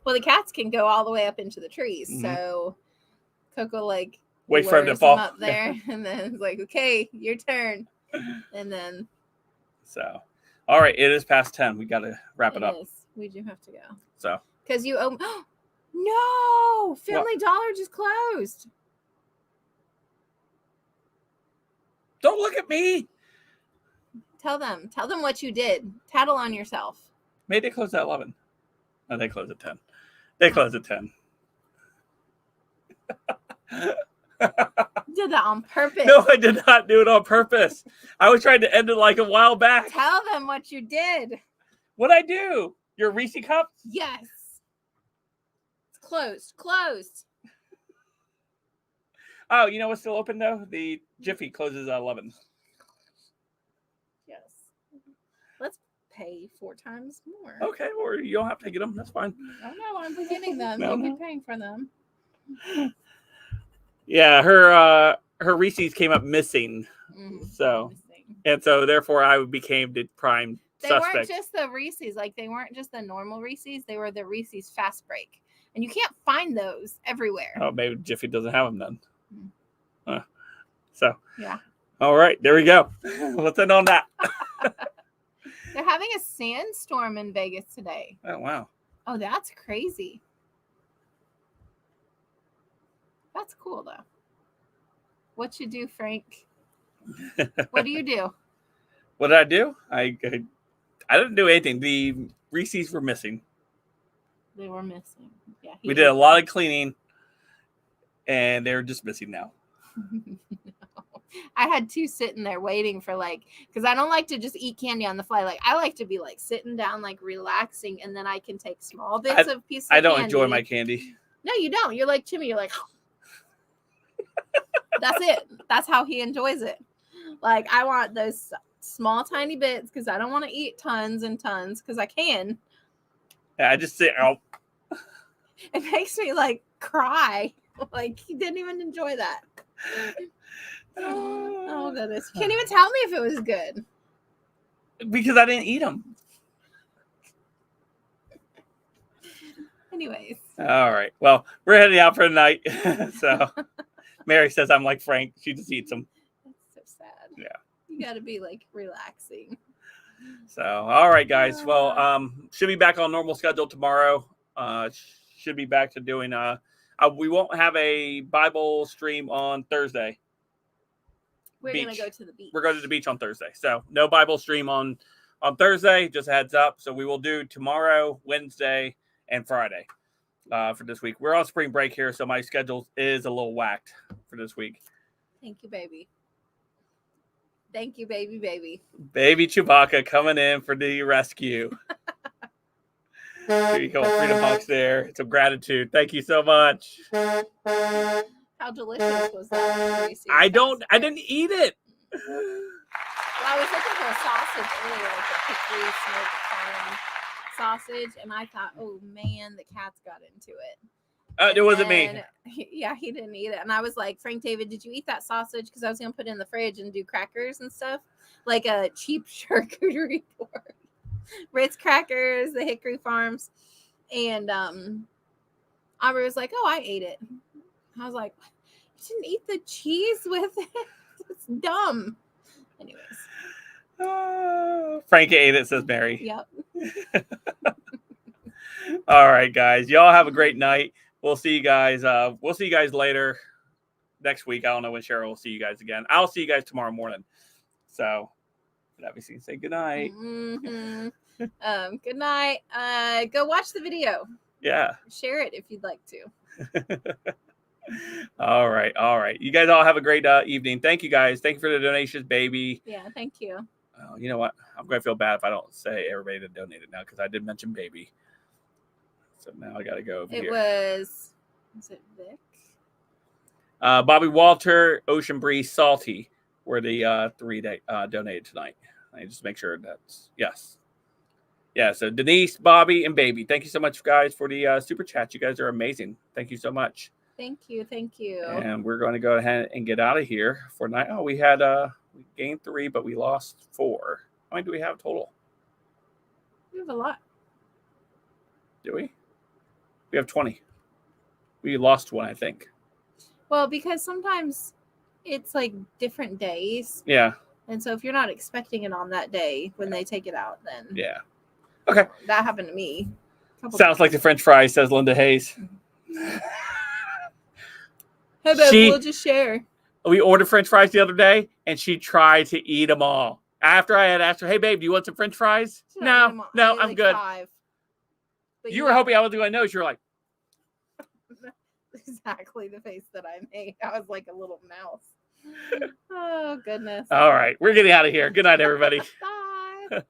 Well, the cats can go all the way up into the trees, so Coco wait for him to fall up there, and then it's like, okay, your turn, and then. So, all right, it is past 10. We got to wrap it up. We do have to go. So. Because you owe. No, Family Dollar just closed. Don't look at me. Tell them what you did. Tattle on yourself. Maybe they close at 11. No, they close at 10. They close at 10. You did that on purpose. No, I did not do it on purpose. I was trying to end it like a while back. Tell them what you did. What'd I do? Your Reese cups? Yes. It's closed. Closed. Oh, you know what's still open though? The Jiffy closes at 11. Yes. Let's pay 4 times more. Okay, or you don't have to get them. That's fine. Oh no, I'm getting them. No, You'll be paying for them. Yeah, her Reese's came up missing. Mm-hmm. So therefore I became the prime suspect. They weren't just the Reese's, they weren't just the normal Reese's, they were the Reese's Fast Break. And you can't find those everywhere. Oh, maybe Jiffy doesn't have them then. Mm-hmm. So yeah. All right, there we go. Let's end on that. They're having a sandstorm in Vegas today. Oh wow. Oh, that's crazy. That's cool though. What you do, Frank? What do you do? What did I do? I didn't do anything. The Reese's were missing. They were missing. Yeah. We did a lot of cleaning, and they're just missing now. No. I had two sitting there waiting for because I don't like to just eat candy on the fly. Like I like to be sitting down, relaxing, and then I can take small bits of pieces. I don't enjoy my candy. No, you don't. You're like Jimmy. You're like, that's it. That's how he enjoys it. Like I want those small, tiny bits because I don't want to eat tons and tons because I can. Yeah, I just sit out. It makes me cry. Like he didn't even enjoy that. Oh goodness! Can't even tell me if it was good because I didn't eat them. Anyways. All right. Well, we're heading out for the night. So Mary says I'm like Frank. She just eats them. That's so sad. Yeah. You got to be relaxing. So, all right, guys. Well, should be back on normal schedule tomorrow. Should be back to doing. We won't have a Bible stream on Thursday. We're gonna go to the beach. We're going to the beach on Thursday. So no Bible stream on Thursday. Just a heads up. So we will do tomorrow, Wednesday, and Friday for this week. We're on spring break here, so my schedule is a little whacked for this week. Thank you, baby. Thank you, baby. Baby Chewbacca coming in for the rescue. There you go, Freedom Box there. Some gratitude. Thank you so much. How delicious was that? I didn't eat it. Well, I was looking for a sausage earlier, like a hickory smoked farm sausage, and I thought, oh man, the cats got into it. It wasn't me. Yeah, he didn't eat it. And I was like, Frank David, did you eat that sausage? Because I was going to put it in the fridge and do crackers and stuff, like a cheap charcuterie board. Ritz crackers, the Hickory Farms. And Aubrey was like, oh, I ate it. I was like, you didn't eat the cheese with it? It's dumb. Anyways. Frank ate it, says Mary. Yep. All right, guys. Y'all have a great night. We'll see you guys. We'll see you guys later next week. I don't know when Sharon will see you guys again. I'll see you guys tomorrow morning. So, obviously, say good night. Mm-hmm. Good night. Go watch the video. Yeah. Share it if you'd like to. All right. You guys all have a great evening. Thank you, guys. Thank you for the donations, baby. Yeah, thank you. You know what? I'm going to feel bad if I don't say everybody that donated now because I did mention baby. So now I got to go over here. Was it Vic? Bobby Walter, Ocean Breeze, Salty were the three that donated tonight. I just make sure that's yes. Yeah, so Denise, Bobby, and Baby. Thank you so much, guys, for the super chat. You guys are amazing. Thank you so much. Thank you. And we're going to go ahead and get out of here for night. Oh, we had we gained 3, but we lost 4. How many do we have total? We have a lot. Do we? We have 20. We lost 1, I think. Well, because sometimes it's different days. Yeah. And so if you're not expecting it on that day when they take it out, then yeah. Okay. That happened to me. Sounds like the French fries, says Linda Hayes. Hey, babe, we'll just share. We ordered French fries the other day, and she tried to eat them all. After I had asked her, hey, babe, do you want some French fries? No, I'm good. 5. You were hoping I was going to know. You were like. Exactly the face that I made. I was like a little mouse. Oh, goodness. All right. We're getting out of here. Good night, everybody. Bye.